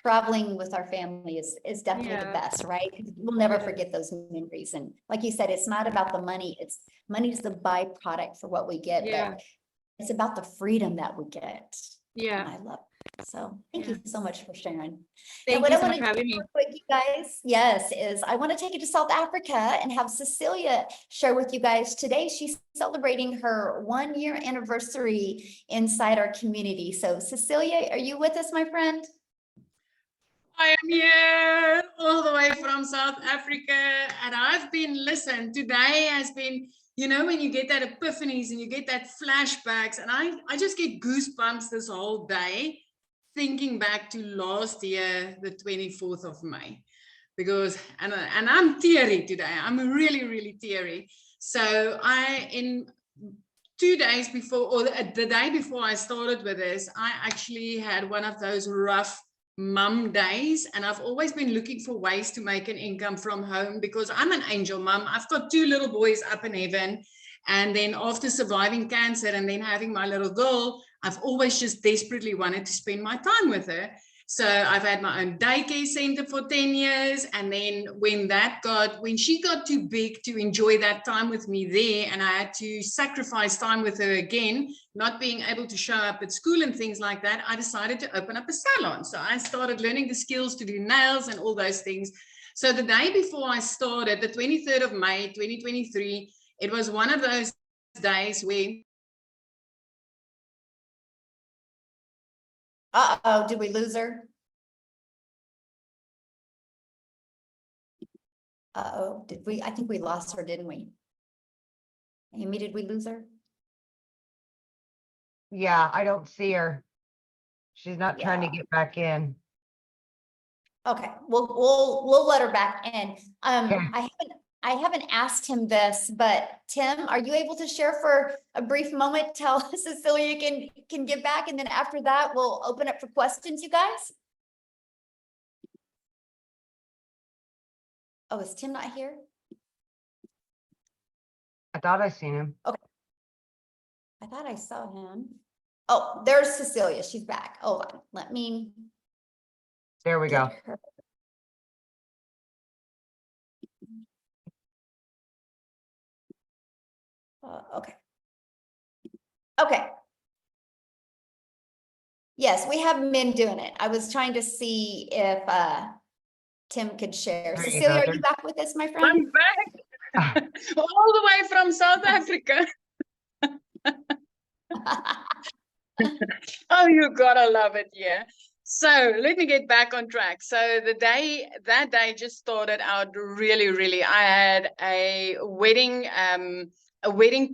Traveling with our family is definitely the best, right? We'll never forget those memories. And like you said, it's not about the money. Money's the byproduct for what we get. Yeah. But It's about the freedom that we get. And Yeah. I love it. So thank you so much for sharing. Thank what you I so wanna much for having me. real quick, you guys, yes, is I want to take you to South Africa and have Cecilia share with you guys today. She's celebrating her 1-year anniversary inside our community. So Cecilia, are you with us, my friend? I am here all the way from South Africa, and I've been, listen, today has been, you know, when you get that epiphanies and you get that flashbacks, and I just get goosebumps this whole day thinking back to last year, the 24th of May, because, and I'm teary today. I'm really, really teary. So in 2 days before, or the day before I started with this, I actually had one of those rough mum days, and I've always been looking for ways to make an income from home because I'm an angel mum. I've got 2 little boys up in heaven, and then after surviving cancer and then having my little girl, I've always just desperately wanted to spend my time with her. So I've had my own daycare center for 10 years. And then when she got too big to enjoy that time with me there, and I had to sacrifice time with her again, not being able to show up at school and things like that, I decided to open up a salon. So I started learning the skills to do nails and all those things. So the day before I started, the 23rd of May, 2023, it was one of those days where Uh-oh, did we lose her? Uh-oh, did we? I think we lost her, didn't we? Amy, did we lose her? Yeah, I don't see her. She's not trying to Yeah. get back in. Okay, we'll let her back in. Okay. I haven't asked him this, but Tim, are you able to share for a brief moment till Cecilia can get back, and then after that we'll open up for questions, you guys? Oh, is Tim not here? I thought I seen him. I thought I saw him. Oh, there's Cecilia. She's back. Hold on. Let me There we go. get her. Okay. Okay. Yes, we have men doing it. I was trying to see if Tim could share. There you Cecilia, go. are There- you back with us, my friend? I'm back all the way from South Africa. Oh, you gotta love it, yeah. So let me get back on track. So that day just started out really, really. I had a wedding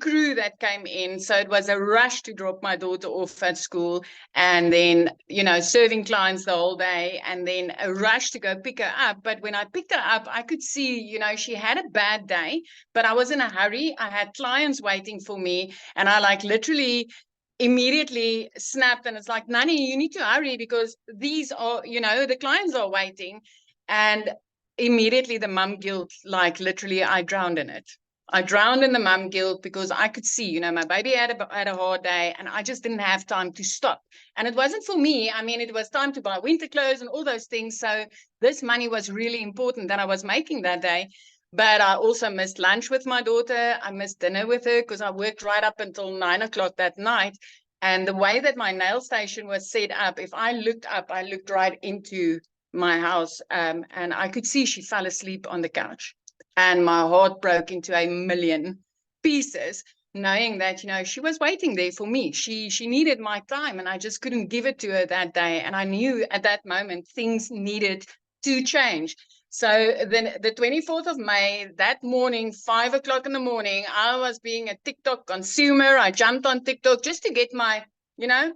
crew that came in. So it was a rush to drop my daughter off at school, and then, you know, serving clients the whole day, and then a rush to go pick her up. But when I picked her up, I could see, you know, she had a bad day, but I was in a hurry. I had clients waiting for me, and I like literally immediately snapped, and it's like, Nani, you need to hurry because these are, you know, the clients are waiting. And immediately the mum guilt, like literally I drowned in it. I drowned in the mum guilt because I could see, you know, my baby had a hard day, and I just didn't have time to stop. And it wasn't for me. I mean, it was time to buy winter clothes and all those things. So this money was really important that I was making that day. But I also missed lunch with my daughter. I missed dinner with her because I worked right up until 9 o'clock that night. And the way that my nail station was set up, if I looked up, I looked right into my house, and I could see she fell asleep on the couch. And my heart broke into a million pieces, knowing that, you know, she was waiting there for me. She needed my time, and I just couldn't give it to her that day. And I knew at that moment things needed to change. So then the 24th of May, that morning, 5 o'clock in the morning, I was being a TikTok consumer. I jumped on TikTok just to get my, you know,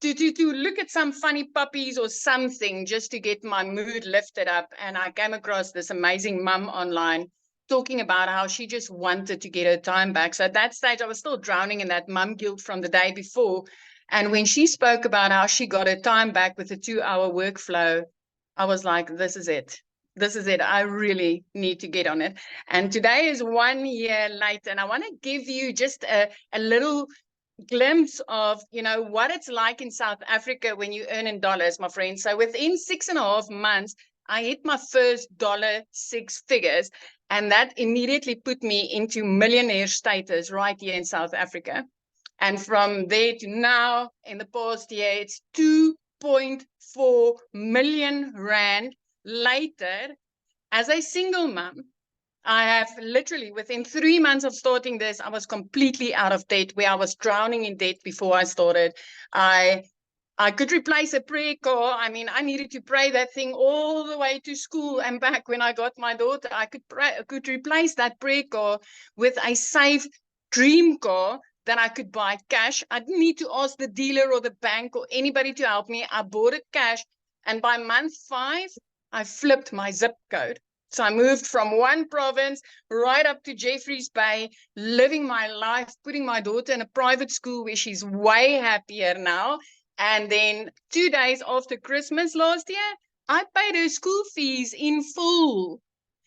to look at some funny puppies or something, just to get my mood lifted up. And I came across this amazing mum online talking about how she just wanted to get her time back. So at that stage, I was still drowning in that mum guilt from the day before. And when she spoke about how she got her time back with a 2-hour workflow, I was like, this is it. This is it. I really need to get on it. And today is 1 year late. And I want to give you just a little glimpse of, you know, what it's like in South Africa when you earn in dollars, my friend. So within 6.5 months, I hit my first $6 figures. And that immediately put me into millionaire status right here in South Africa. And from there to now, in the past year, it's 2.4 million rand later. As a single mom, I have literally, within 3 months of starting this, I was completely out of debt, where I was drowning in debt before I started. I could replace a prayer car. I mean, I needed to pray that thing all the way to school and back. When I got my daughter, I could replace that prayer car with a safe dream car that I could buy cash. I didn't need to ask the dealer or the bank or anybody to help me. I bought it cash. And by month 5, I flipped my zip code. So I moved from one province right up to Jeffreys Bay, living my life, putting my daughter in a private school where she's way happier now. And then 2 days after Christmas last year, I paid her school fees in full.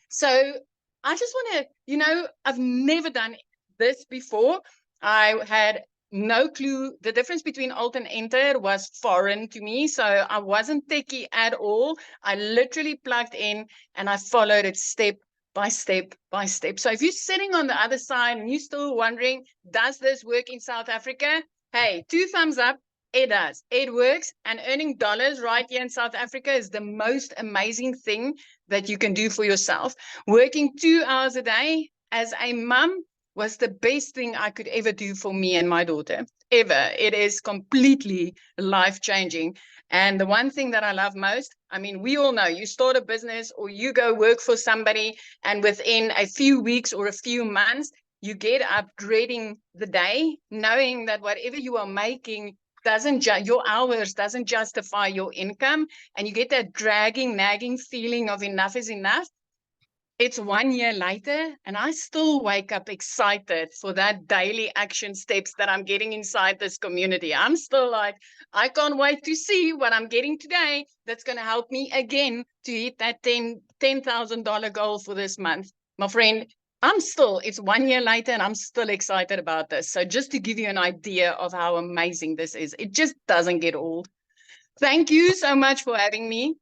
So I just want to, I've never done this before. I had no clue. The difference between alt and enter was foreign to me. So I wasn't techie at all. I literally plugged in and I followed it step by step by step. So if you're sitting on the other side and you're still wondering, does this work in South Africa? Hey, 2 thumbs up. It does. It works. And earning dollars right here in South Africa is the most amazing thing that you can do for yourself. Working 2 hours a day as a mom was the best thing I could ever do for me and my daughter, ever. It is completely life-changing. And the one thing that I love most, I mean, we all know you start a business or you go work for somebody, and within a few weeks or a few months, you get up dreading the day, knowing that whatever you are making your hours doesn't justify your income, and you get that dragging, nagging feeling of enough is enough. It's 1 year later, and I still wake up excited for that daily action steps that I'm getting inside this community. I'm still like, I can't wait to see what I'm getting today that's going to help me again to hit that $10,000 goal for this month. My friend, it's 1 year later and I'm still excited about this. So just to give you an idea of how amazing this is, it just doesn't get old. Thank you so much for having me.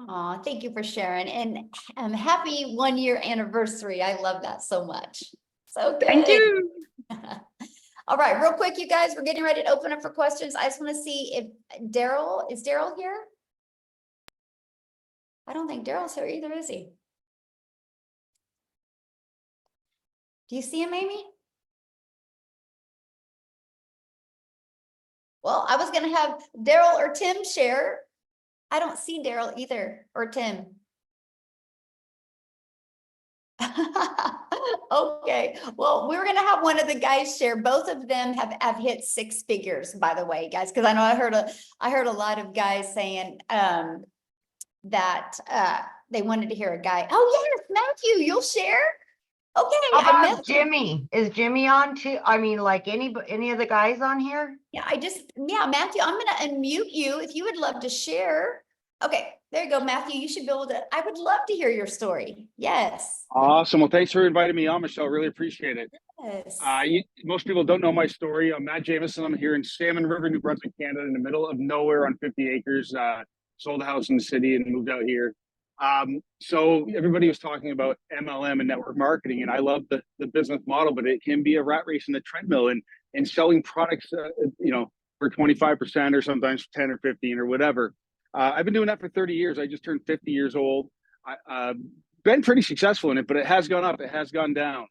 Oh, thank you for sharing, and happy 1 year anniversary. I love that so much. So good. Thank you. All right, real quick, you guys, we're getting ready to open up for questions. I just want to see if is Daryl here? I don't think Daryl's here either, is he? Do you see him, Amy? Well, I was going to have Daryl or Tim share. I don't see Daryl either, or Tim. Okay, well, we're gonna have one of the guys share. Both of them have hit 6 figures, by the way, guys, because I know I heard a lot of guys saying that they wanted to hear a guy. Oh yes, Matthew, you'll share. Okay, How about Jimmy? Is Jimmy on too? I mean, like any of the guys on here? Yeah, Matthew, I'm gonna unmute you if you would love to share. Okay, there you go, Matthew. You should be able to. I would love to hear your story. Yes. Awesome. Well, thanks for inviting me on, Michelle. Really appreciate it. Yes. Most people don't know my story. I'm Matt Jameson. I'm here in Salmon River, New Brunswick, Canada, in the middle of nowhere on 50 acres. Sold a house in the city and moved out here. So everybody was talking about MLM and network marketing, and I love the business model, but it can be a rat race in the treadmill and selling products, for 25% or sometimes 10 or 15 or whatever. I've been doing that for 30 years. I just turned 50 years old. I've been pretty successful in it, but it has gone up. It has gone down.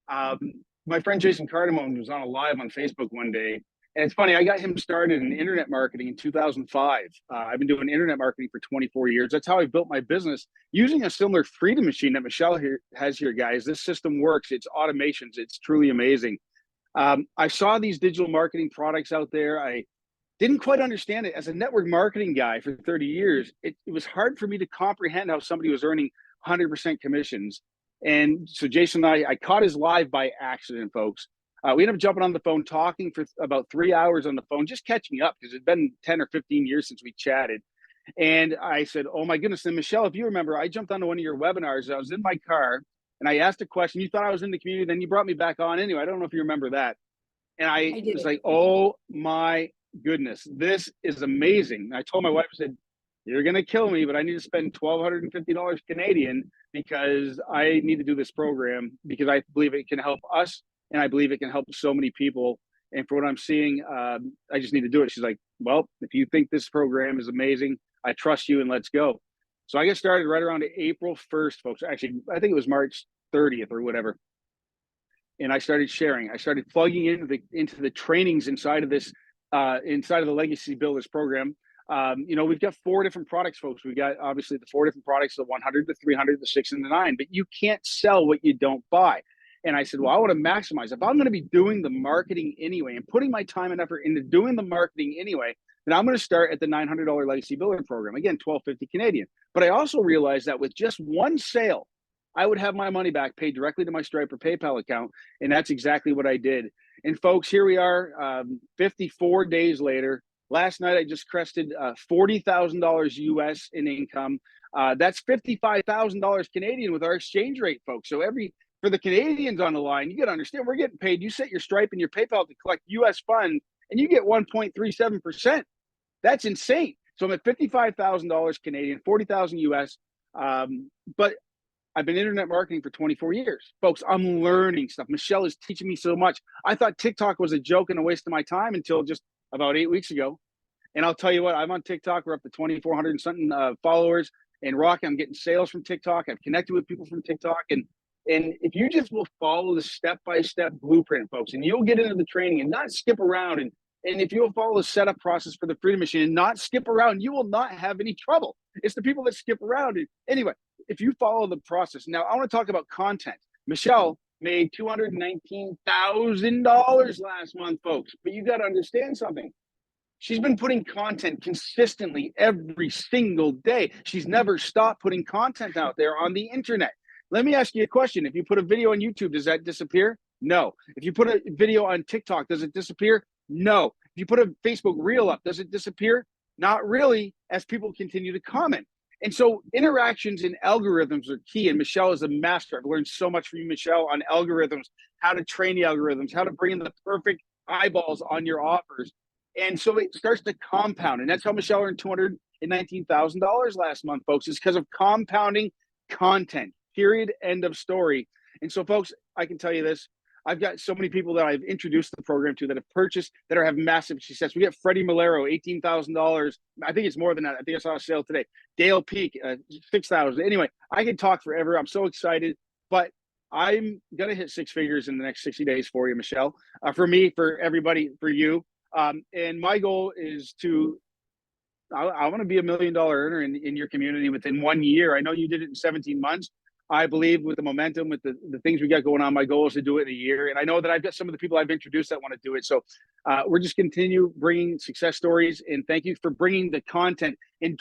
My friend Jason Cardamone was on a live on Facebook one day. And it's funny, I got him started in internet marketing in 2005. I've been doing internet marketing for 24 years. That's how I built my business using a similar freedom machine that Michelle has here, guys. This system works. It's automations. It's truly amazing. I saw these digital marketing products out there. I didn't quite understand it. As a network marketing guy for 30 years, it was hard for me to comprehend how somebody was earning 100% commissions. And so Jason and I caught his live by accident, folks. We ended up jumping on the phone, talking for about 3 hours on the phone, just catching up because it'd been 10 or 15 years since we chatted. And I said, oh my goodness. And Michelle, if you remember, I jumped onto one of your webinars. I was in my car and I asked a question. You thought I was in the community. Then you brought me back on anyway. I don't know if you remember that. And I was like, oh my goodness, this is amazing. I told my wife, I said, you're going to kill me, but I need to spend $1,250 Canadian because I need to do this program because I believe it can help us. And I believe it can help so many people. And for what I'm seeing, I just need to do it. She's like, well, if you think this program is amazing, I trust you and let's go. So I get started right around April 1st, folks. Actually, I think it was March 30th or whatever. And I started sharing. I started plugging into the trainings inside of this, inside of the Legacy Builders program. You know, we've got 4 different products, folks. We got obviously the 4 different products, the 100, the 300, the 6, and the 9, but you can't sell what you don't buy. And I said, well, I want to maximize. If I'm going to be doing the marketing anyway and putting my time and effort into doing the marketing anyway, then I'm going to start at the $900 Legacy Builder program. Again, $1,250 Canadian. But I also realized that with just one sale, I would have my money back paid directly to my Stripe or PayPal account. And that's exactly what I did. And folks, here we are 54 days later. Last night, I just crested $40,000 US in income. That's $55,000 Canadian with our exchange rate, folks. So for the Canadians on the line, you got to understand, we're getting paid. You set your Stripe and your PayPal to collect US funds, and you get 1.37%. That's insane. So I'm at $55,000 Canadian, 40,000 US. But I've been internet marketing for 24 years. Folks, I'm learning stuff. Michelle is teaching me so much. I thought TikTok was a joke and a waste of my time until just about 8 weeks ago. And I'll tell you what, I'm on TikTok. We're up to 2,400 and something followers. And Rocky, I'm getting sales from TikTok. I've connected with people from TikTok. And if you just will follow the step-by-step blueprint, folks, and you'll get into the training and not skip around. And if you'll follow the setup process for the Freedom Machine and not skip around, you will not have any trouble. It's the people that skip around. Anyway, if you follow the process. Now, I want to talk about content. Michelle made $219,000 last month, folks. But you got to understand something. She's been putting content consistently every single day. She's never stopped putting content out there on the internet. Let me ask you a question. If you put a video on YouTube, does that disappear? No. If you put a video on TikTok, does it disappear? No. If you put a Facebook reel up, does it disappear? Not really, as people continue to comment. And so interactions and algorithms are key. And Michelle is a master. I've learned so much from you, Michelle, on algorithms, how to train the algorithms, how to bring in the perfect eyeballs on your offers. And so it starts to compound. And that's how Michelle earned $219,000 last month, folks. It's because of compounding content, period, end of story. And so, folks, I can tell you this. I've got so many people that I've introduced the program to that have purchased, that have massive success. We get Freddie Malero, $18,000. I think it's more than that. I think I saw a sale today. Dale Peak, $6,000. Anyway, I can talk forever. I'm so excited, but I'm going to hit 6 figures in the next 60 days for you, Michelle, for me, for everybody, for you. And my goal is I want to be $1 million earner in your community within 1 year. I know you did it in 17 months. I believe with the momentum, with the things we got going on, my goal is to do it in a year. And I know that I've got some of the people I've introduced that want to do it. So we're just continue bringing success stories. And thank you for bringing the content and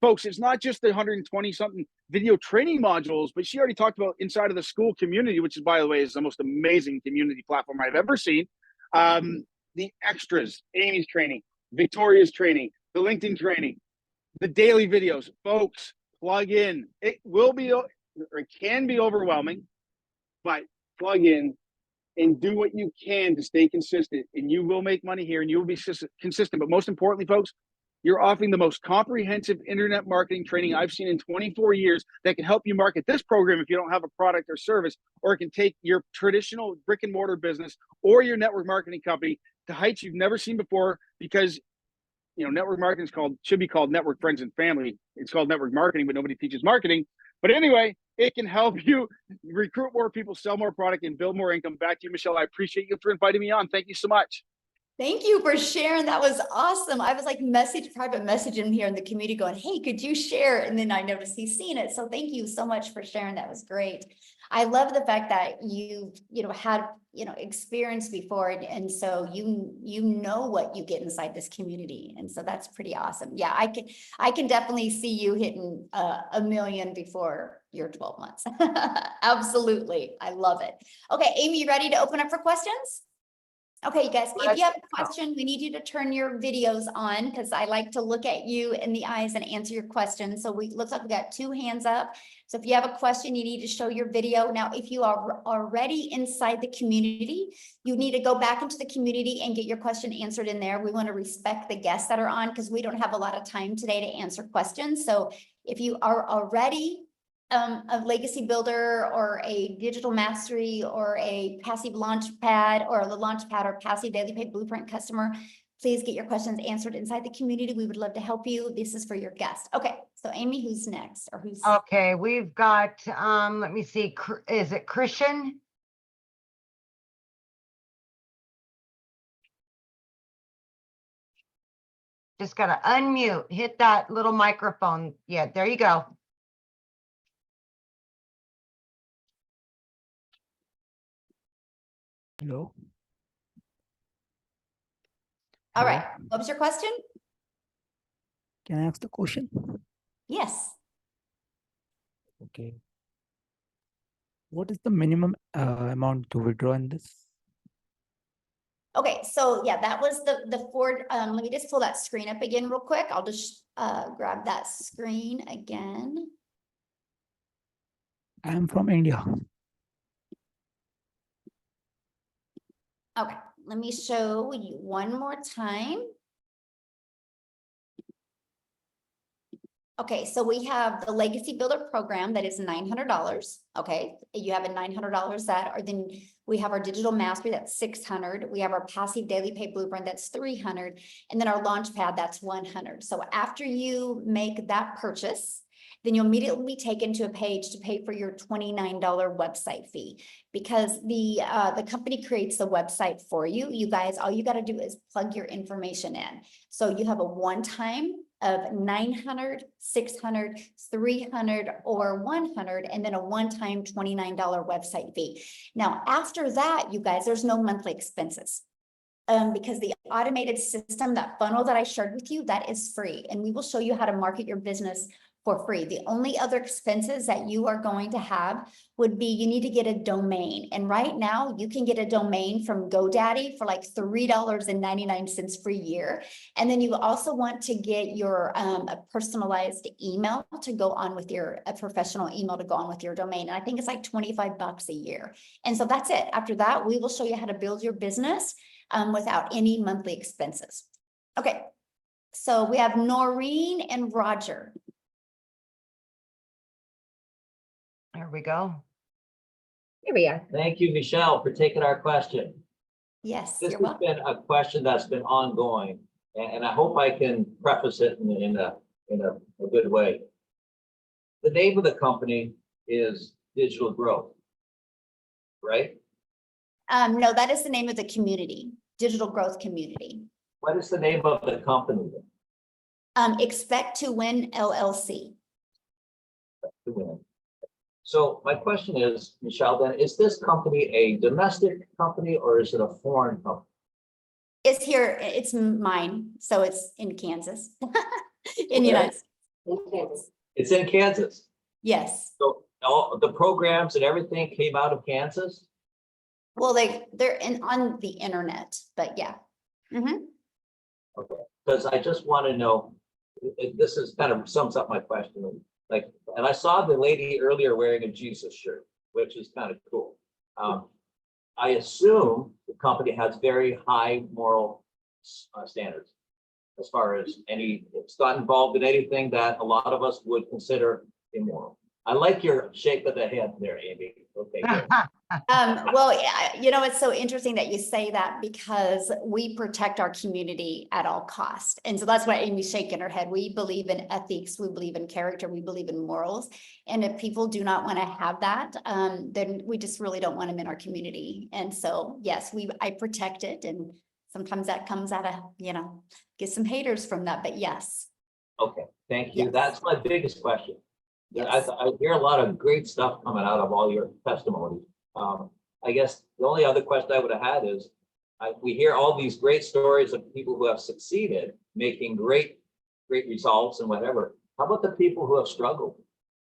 folks, it's not just the 120 something video training modules, but she already talked about inside of the school community, which is, by the way, is the most amazing community platform I've ever seen. The extras, Amy's training, Victoria's training, the LinkedIn training, the daily videos. Folks, plug in. It will be, or it can be overwhelming, but plug in and do what you can to stay consistent, and you will make money here and you will be consistent. But most importantly, folks, you're offering the most comprehensive internet marketing training I've seen in 24 years that can help you market this program if you don't have a product or service, or it can take your traditional brick and mortar business or your network marketing company to heights you've never seen before, because network marketing should be called network friends and family. It's called network marketing, but nobody teaches marketing. But anyway, it can help you recruit more people, sell more product, and build more income. Back to you, Michelle. I appreciate you for inviting me on. Thank you so much. Thank you for sharing. That was awesome. I was like private messaging here in the community going, hey, could you share? And then I noticed he's seen it. So thank you so much for sharing. That was great. I love the fact that you had, experience before. And so you know what you get inside this community. And so that's pretty awesome. Yeah, I can definitely see you hitting $1 million before your 12 months. Absolutely. I love it. Okay, Amy, you ready to open up for questions? Okay, you guys, if you have a question, we need you to turn your videos on, because I like to look at you in the eyes and answer your questions. So looks like we got 2 hands up. So if you have a question, you need to show your video. Now, if you are already inside the community, you need to go back into the community and get your question answered in there. We want to respect the guests that are on, because we don't have a lot of time today to answer questions. So if you are already a legacy builder or a digital mastery or a passive launch pad or the launch pad or passive daily pay blueprint customer, please get your questions answered inside the community. We would love to help you. This is for your guest. Okay, so Amy, who's next or who's? Okay, we've got, let me see, is it Christian? Just gotta unmute, hit that little microphone. Yeah, there you go. Hello. All Hello. right, what was your question? Can I ask the question? Yes. Okay. What is the minimum amount to withdraw in this? Okay, so yeah, that was the Ford. Let me just pull that screen up again real quick. I'll just grab that screen again. I am from India. Okay, let me show you one more time. Okay, so we have the Legacy Builder program that is $900. Okay, you have a $900 that, or then we have our digital mastery that's $600. We have our passive daily pay blueprint that's $300, and then our launch pad that's $100. So after you make that purchase, then you'll immediately be taken to a page to pay for your $29 website fee, because the company creates the website for you. You guys, all you got to do is plug your information in. So you have a one-time of 900, 600, 300, or 100, and then a one-time $29 website fee. Now, after that, you guys, there's no monthly expenses. Because the automated system, that funnel that I shared with you, that is free. And we will show you how to market your business for free. The only other expenses that you are going to have would be, you need to get a domain. And right now you can get a domain from GoDaddy for like $3.99 per year. And then you also want to get your a personalized email to go on with a professional email to go on with your domain. And I think it's like $25 a year. And so that's it. After that, we will show you how to build your business without any monthly expenses. Okay, so we have Noreen and Roger. There we go. Here we are. Thank you, Michelle, for taking our question. Yes, This you're has welcome. been a question that's been ongoing, and I hope I can preface it in a good way. The name of the company is Digital Growth, right? No, that is the name of the community, Digital Growth Community. What is the name of the company then? Expect to Win LLC. So my question is, Michelle, then, is this company a domestic company or is it a foreign company? It's here, it's mine, so it's in Kansas. In the United States. It's in Kansas. Yes. So all the programs and everything came out of Kansas? Well, they're on the internet, but yeah. Mhm. Okay, because I just want to know, this is kind of sums up my question. Like, and I saw the lady earlier wearing a Jesus shirt, which is kind of cool. I assume the company has very high moral standards as far as it's not involved in anything that a lot of us would consider immoral. I like your shake of the head there, Amy. Okay, good. Well, you know, it's so interesting that you say that, because we protect our community at all costs. And so that's why Amy's shaking her head. We believe in ethics, we believe in character, we believe in morals. And if people do not want to have that, then we just really don't want them in our community. And so, yes, I protect it. And sometimes that comes out of, get some haters from that, but yes. Okay, thank you. Yes. That's my biggest question. Yes. I hear a lot of great stuff coming out of all your testimonies. I guess the only other question I would have had is, we hear all these great stories of people who have succeeded, making great results and whatever. How about the people who have struggled?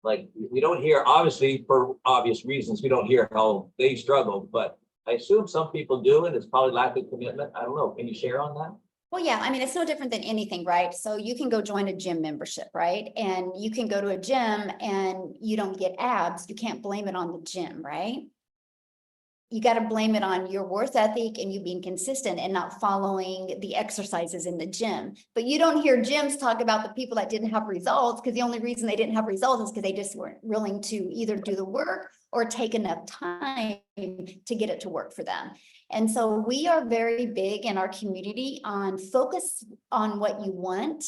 Like, we don't hear, obviously, for obvious reasons, we don't hear how they struggled, but I assume some people do, and it's probably lack of commitment. I don't know. Can you share on that? Well, yeah, I mean, it's no different than anything, right? So you can go join a gym membership, right? And you can go to a gym and you don't get abs. You can't blame it on the gym, right? you got to blame it on your worth ethic and you being consistent and not following the exercises in the gym. But you don't hear gyms talk about the people that didn't have results, because the only reason they didn't have results is because they just weren't willing to either do the work or take enough time to get it to work for them. And so we are very big in our community on focus on what you want,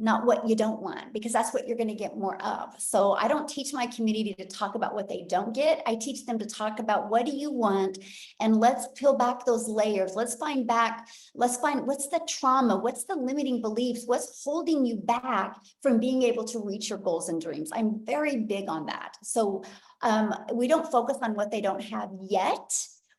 not what you don't want, because that's what you're going to get more of. So I don't teach my community to talk about what they don't get. I teach them to talk about what do you want, and let's peel back those layers. Let's find what's the trauma, what's the limiting beliefs, what's holding you back from being able to reach your goals and dreams. I'm very big on that. So we don't focus on what they don't have yet.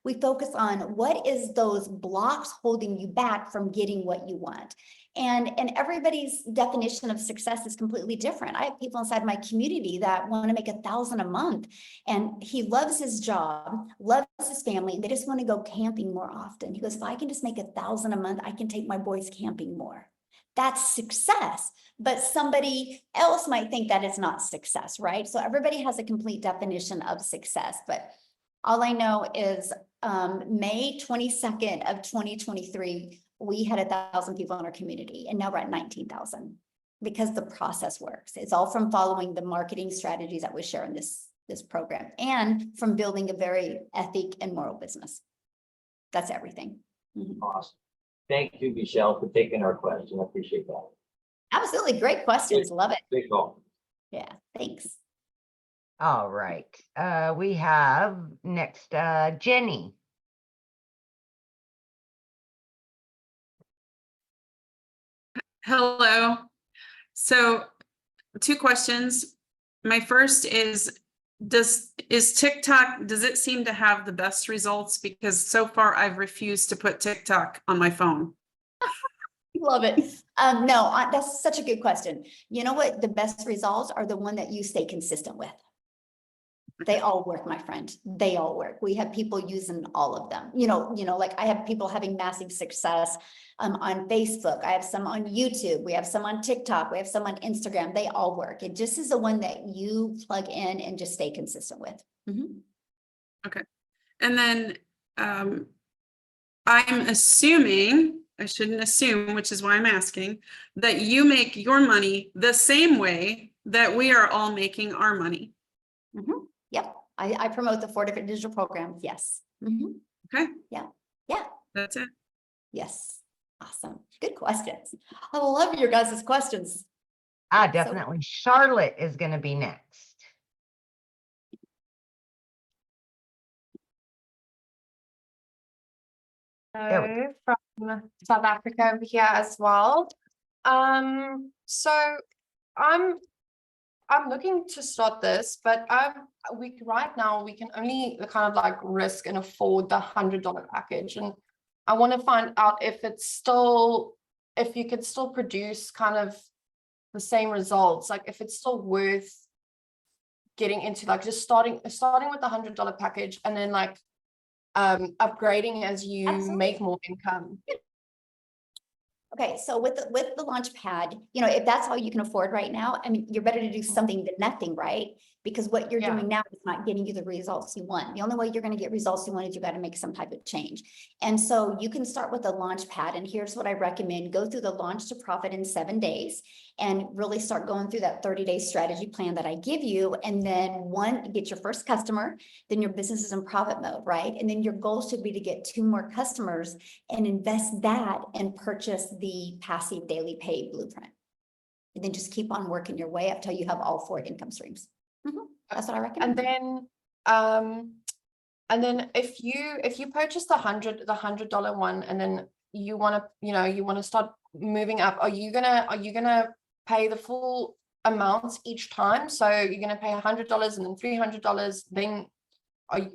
We focus on what is those blocks holding you back from getting what you want. And everybody's definition of success is completely different. I have people inside my community that want to make $1,000 a month, and he loves his job, loves his family, and they just want to go camping more often. He goes, if I can just make $1,000 a month, I can take my boys camping more. That's success. But somebody else might think that is not success, right? So everybody has a complete definition of success. But all I know is May 22nd of 2023, we had 1,000 people in our community, and now we're at 19,000 because the process works. It's all from following the marketing strategies that we share in this program, and from building a very ethic and moral business. That's everything. Awesome. Thank you, Michelle, for taking our question. I appreciate that. Absolutely. Great questions. Love it. Big call. Yeah. Thanks. All right. We have next, Jenny. Hello. So 2 questions. My first is TikTok, does it seem to have the best results? Because so far I've refused to put TikTok on my phone. Love it. No, that's such a good question. You know what? The best results are the one that you stay consistent with. They all work, my friend. They all work. We have people using all of them. Like I have people having massive success on Facebook. I have some on YouTube. We have some on TikTok. We have some on Instagram. They all work. It just is the one that you plug in and just stay consistent with. Okay. And then I'm assuming, I shouldn't assume, which is why I'm asking, that you make your money the same way that we are all making our money. Yep. I promote the 4 different digital programs. Yes. Okay. Yeah. That's it. Yes. Awesome. Good questions. I love your guys' questions. Definitely. Charlotte is going to be next. Hello from South Africa over here as well. So I'm looking to start this, but right now we can only kind of like risk and afford the $100 package, and I want to find out if you could still produce kind of the same results, like if it's still worth getting into, like just starting with the $100 package and then like upgrading as you make more income. Okay, so with the launch pad, if that's all you can afford right now, I mean, you're better to do something than nothing, right? Because what you're doing now is not getting you the results you want. The only way you're going to get results you want is you got to make some type of change. And so you can start with a launch pad. And here's what I recommend. Go through the launch to profit in 7 days and really start going through that 30-day strategy plan that I give you. And then get your first customer, then your business is in profit mode, right? And then your goal should be to get 2 more customers and invest that and purchase the passive daily pay blueprint. And then just keep on working your way up till you have all 4 income streams. That's what I recommend. And then if you purchase the $100 one, and then you want to start moving up, are you gonna pay the full amounts each time? So you're gonna pay $100 and then $300. Then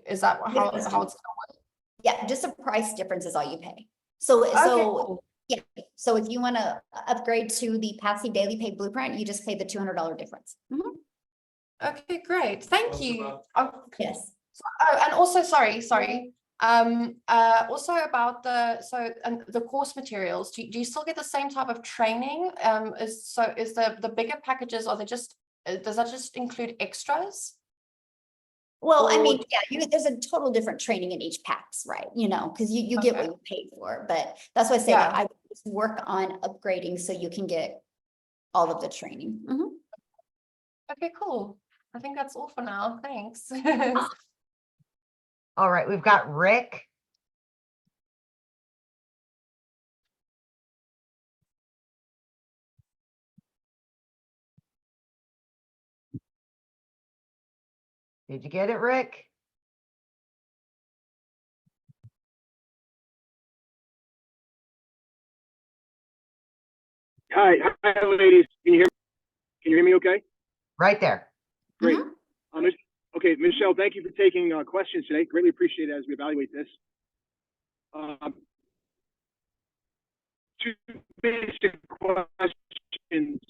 is that how it's gonna work? Yeah, just a price difference is all you pay. So cool. Yeah. So if you want to upgrade to the passive daily pay blueprint, you just pay the $200 difference. Okay, great. Thank you. Yes. And also, sorry. Also about the course materials. Do you still get the same type of training? Is the bigger packages, does that just include extras? Well, I Or- mean, yeah, there's a total different training in each packs, right? You know, because you get what Okay. you pay for, but that's why I say Yeah. that I would just work on upgrading so you can get all of the training. Mhm. Okay, cool. I think that's all for now. Thanks. All right, we've got Rick. Did you get it, Rick? Hi, ladies. Can you hear me okay? Right there. Great. Okay, Michelle, thank you for taking questions today. Greatly appreciate it as we evaluate this. Two basic questions.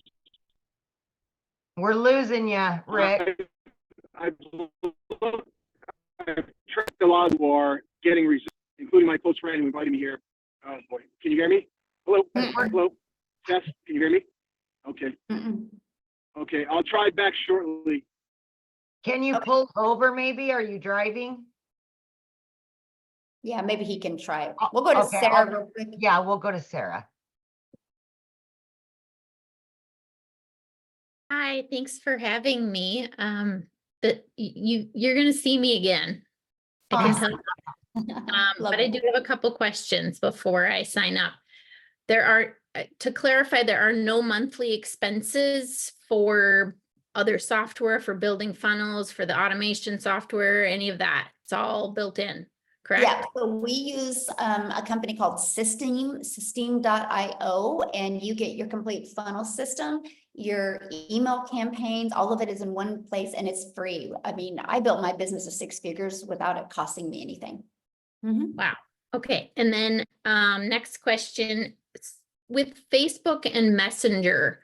We're losing you, Rick. I've tracked a lot who are getting results, including my close friend who invited me here. Oh boy, can you hear me? Hello, hello, Tess, can you hear me? Okay, Mm-mm. okay, I'll try back shortly. Can you pull over maybe? Are you driving? Yeah, maybe he can try it. We'll go to Okay, Sarah real quick. Yeah, we'll go to Sarah. Hi, thanks for having me. But you're gonna see me again. I can tell you. Love But I it. do have a couple questions before I sign up. There are, to clarify, there are no monthly expenses for other software, for building funnels, for the automation software, any of that. It's all built in, correct? Yeah, so we use a company called System.io, and you get your complete funnel system, your email campaigns, all of it is in one place and it's free. I mean, I built my business of 6 figures without it costing me anything. Mhm. Wow. Okay. And then next question, with Facebook and Messenger,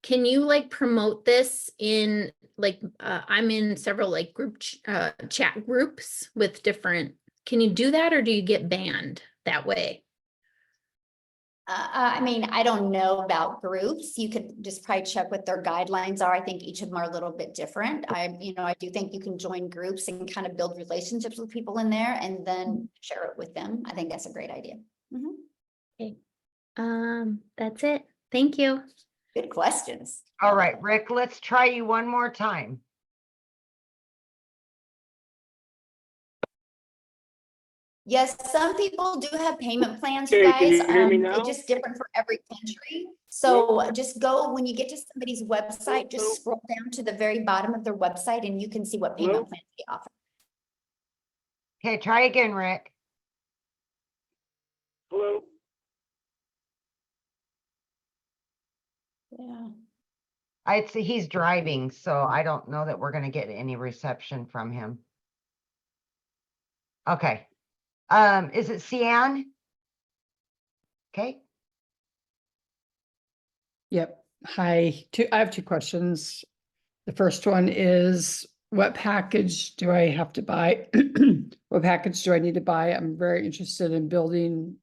can you like promote this in like I'm in several like chat groups with different, can you do that or do you get banned that way? I mean, I don't know about groups. You could just probably check what their guidelines are. I think each of them are a little bit different. I do think you can join groups and kind of build relationships with people in there and then share it with them. I think that's a great idea. Mhm. Okay. That's it. Thank you. Good questions. All right, Rick, let's try you one more time. Yes, some people do have payment plans, you Okay, can guys. you hear me now? It's just different for every country. So just go, when you get to somebody's website, just scroll down to the very bottom of their website and you can see what payment plans they offer. Okay, try again, Rick. Hello? Yeah. I'd say he's driving, so I don't know that we're gonna get any reception from him. Okay. Is it Cian? Okay. Yep. Hi. I have two questions. The first one is, what package do I have to buy? What package do I need to buy? I'm very interested in building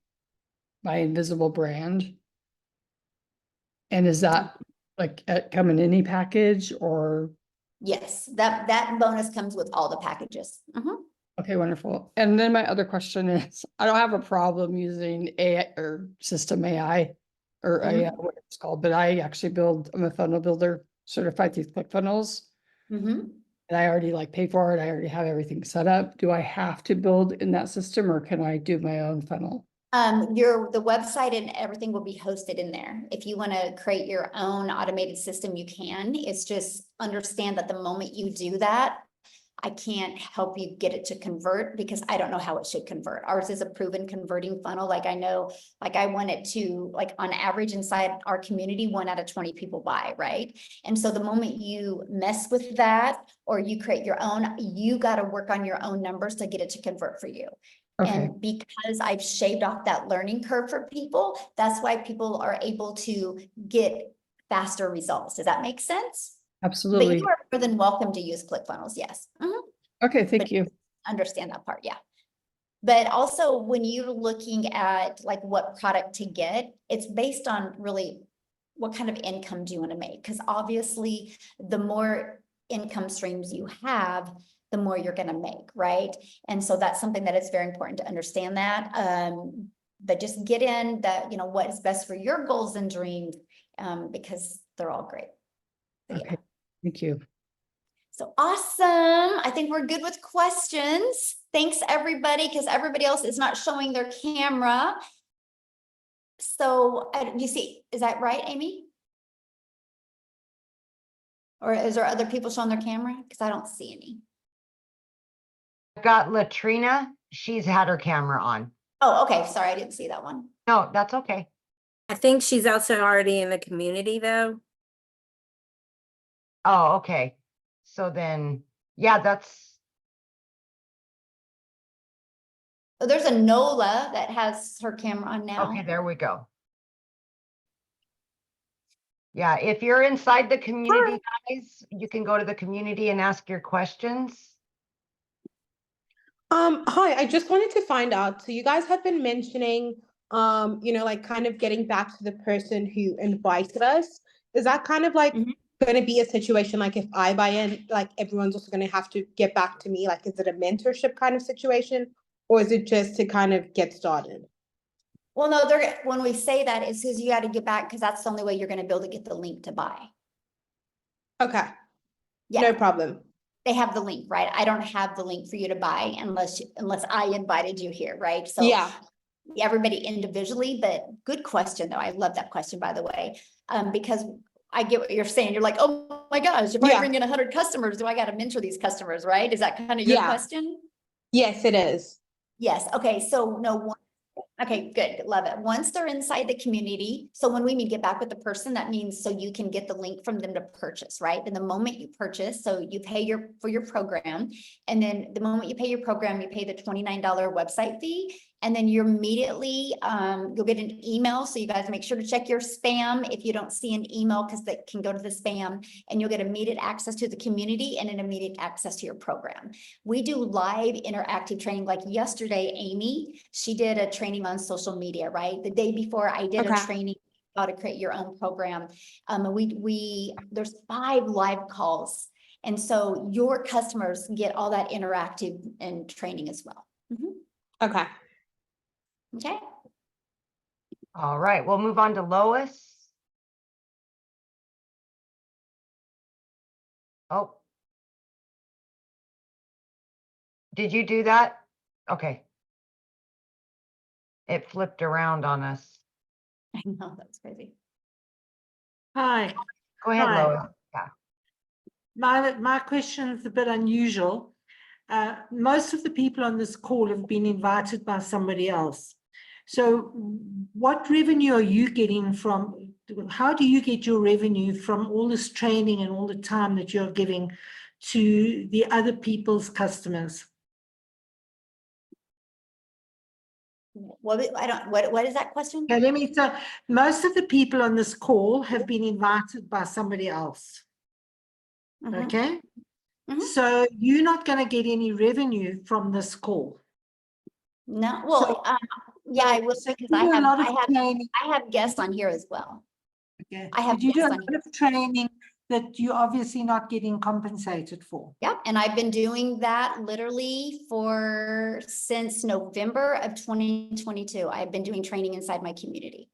my invisible brand. And is that like come in any package or? Yes, that bonus comes with all the packages. Mhm. Okay, wonderful. And then my other question is, I don't have a problem using AI or system AI or AI, what it's called, but I'm a funnel builder certified through ClickFunnels. Mhm. And I already like pay for it. I already have everything set up. Do I have to build in that system or can I do my own funnel? The website and everything will be hosted in there. If you want to create your own automated system, you can. It's just understand that the moment you do that, I can't help you get it to convert because I don't know how it should convert. Ours is a proven converting funnel. Like I know, like I want it to, like on average inside our community, 1 out of 20 people buy, right? And so the moment you mess with that or you create your own, you got to work on your own numbers to get it to convert for you. Okay. And because I've shaved off that learning curve for people, that's why people are able to get faster results. Does that make sense? But Absolutely. you are more than welcome to use ClickFunnels, yes. Mhm. Okay, thank But you. understand that part, yeah. But also when you're looking at like what product to get, it's based on really what kind of income do you want to make? Because obviously the more income streams you have, the more you're going to make, right? And so that's something that is very important to understand that. But just get in that, what is best for your goals and dreams, because they're all great. So, Okay, thank you. So awesome. I think we're good with questions. Thanks everybody, because everybody else is not showing their camera. So you see, is that right, Amy? Or is there other people showing their camera? Because I don't see any. I've got Latrina. She's had her camera on. Oh, okay. Sorry, I didn't see that one. No, that's okay. I think she's also already in the community though. Oh, okay. So then, yeah, that's, Oh, there's a Nola that has her camera on now. okay, there we go. Yeah, if you're inside the community, guys, you can go to the community and ask your questions. Hi, I just wanted to find out, so you guys had been mentioning, like kind of getting back to the person who invited us. Is that kind of like going to be a situation like if I buy in, like everyone's also going to have to get back to me? Like, is it a mentorship kind of situation, or is it just to kind of get started? Well, no, when we say that, it's because you got to get back, because that's the only way you're going to be able to get the link to buy. Okay. Yeah. No problem. They have the link, right? I don't have the link for you to buy unless I invited you here, right? So yeah, everybody individually, but good question though. I love that question, by the way, because I get what you're saying. You're like, oh my gosh, if I bring in 100 customers, do I got to mentor these customers, right? Is that kind of your question? Yes, it is. Yes. Okay. So no. Okay, good. Love it. Once they're inside the community, so when we mean get back with the person, that means so you can get the link from them to purchase, right? And the moment you purchase, so you pay for your program, and then the moment you pay your program, you pay the $29 website fee, and then you're immediately, you'll get an email. So you guys make sure to check your spam if you don't see an email, because that can go to the spam, and you'll get immediate access to the community and an immediate access to your program. We do live interactive training. Like yesterday, Amy, she did a training on social media, right? The day before I did a training how to create your own program. There's 5 live calls. And so your customers get all that interactive and training as well. Okay. Okay. All right, we'll move on to Lois. Oh. Did you do that? Okay. It flipped around on us. I know, that's crazy. Hi. Go ahead, Hi. Lois. Yeah. My question is a bit unusual. Most of the people on this call have been invited by somebody else. So what revenue are you getting from, how do you get your revenue from all this training and all the time that you're giving to the other people's customers? What is that question? Okay, let me say, most of the people on this call have been invited by somebody else. Okay. So you're not going to get any revenue from this call. No, well, yeah, I will say, because I have guests on here as well. Okay. I have you do a guests on lot of training that you're obviously not getting compensated for. Yep, and I've been doing that literally since November of 2022. I've been doing training inside my community,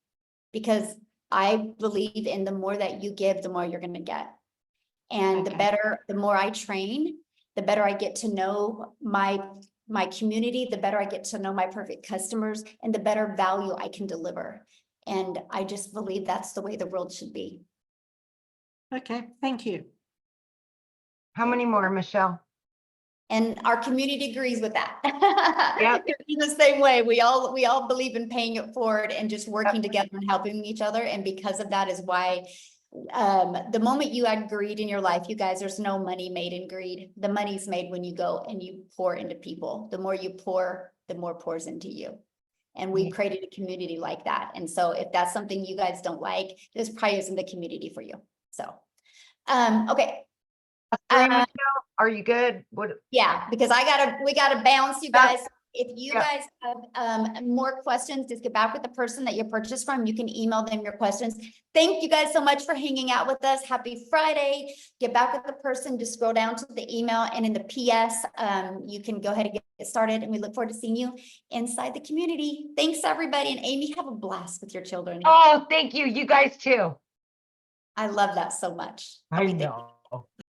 because I believe in the more that you give, the more you're going to get. And the more I train, the better I get to know my community, the better I get to know my perfect customers, and the better value I can deliver. And I just believe that's the way the world should be. Okay, thank you. How many more, Michelle? And our community agrees with that. Yep. In the same way, we all believe in paying it forward and just working together and helping each other. And because of that is why the moment you add greed in your life, you guys, there's no money made in greed. The money's made when you go and you pour into people. The more you pour, the more pours into you. And we created a community like that. And so if that's something you guys don't like, this probably isn't the community for you. So, okay. Are you good? What? Yeah, because we gotta bounce, you guys. If you Yeah. guys have more questions, just get back with the person that you purchased from. You can email them your questions. Thank you guys so much for hanging out with us. Happy Friday. Get back with the person, just scroll down to the email, and in the PS, you can go ahead and get started, and we look forward to seeing you inside the community. Thanks, everybody. And Amy, have a blast with your children. Oh, thank you. You guys too. I love that so much. I know.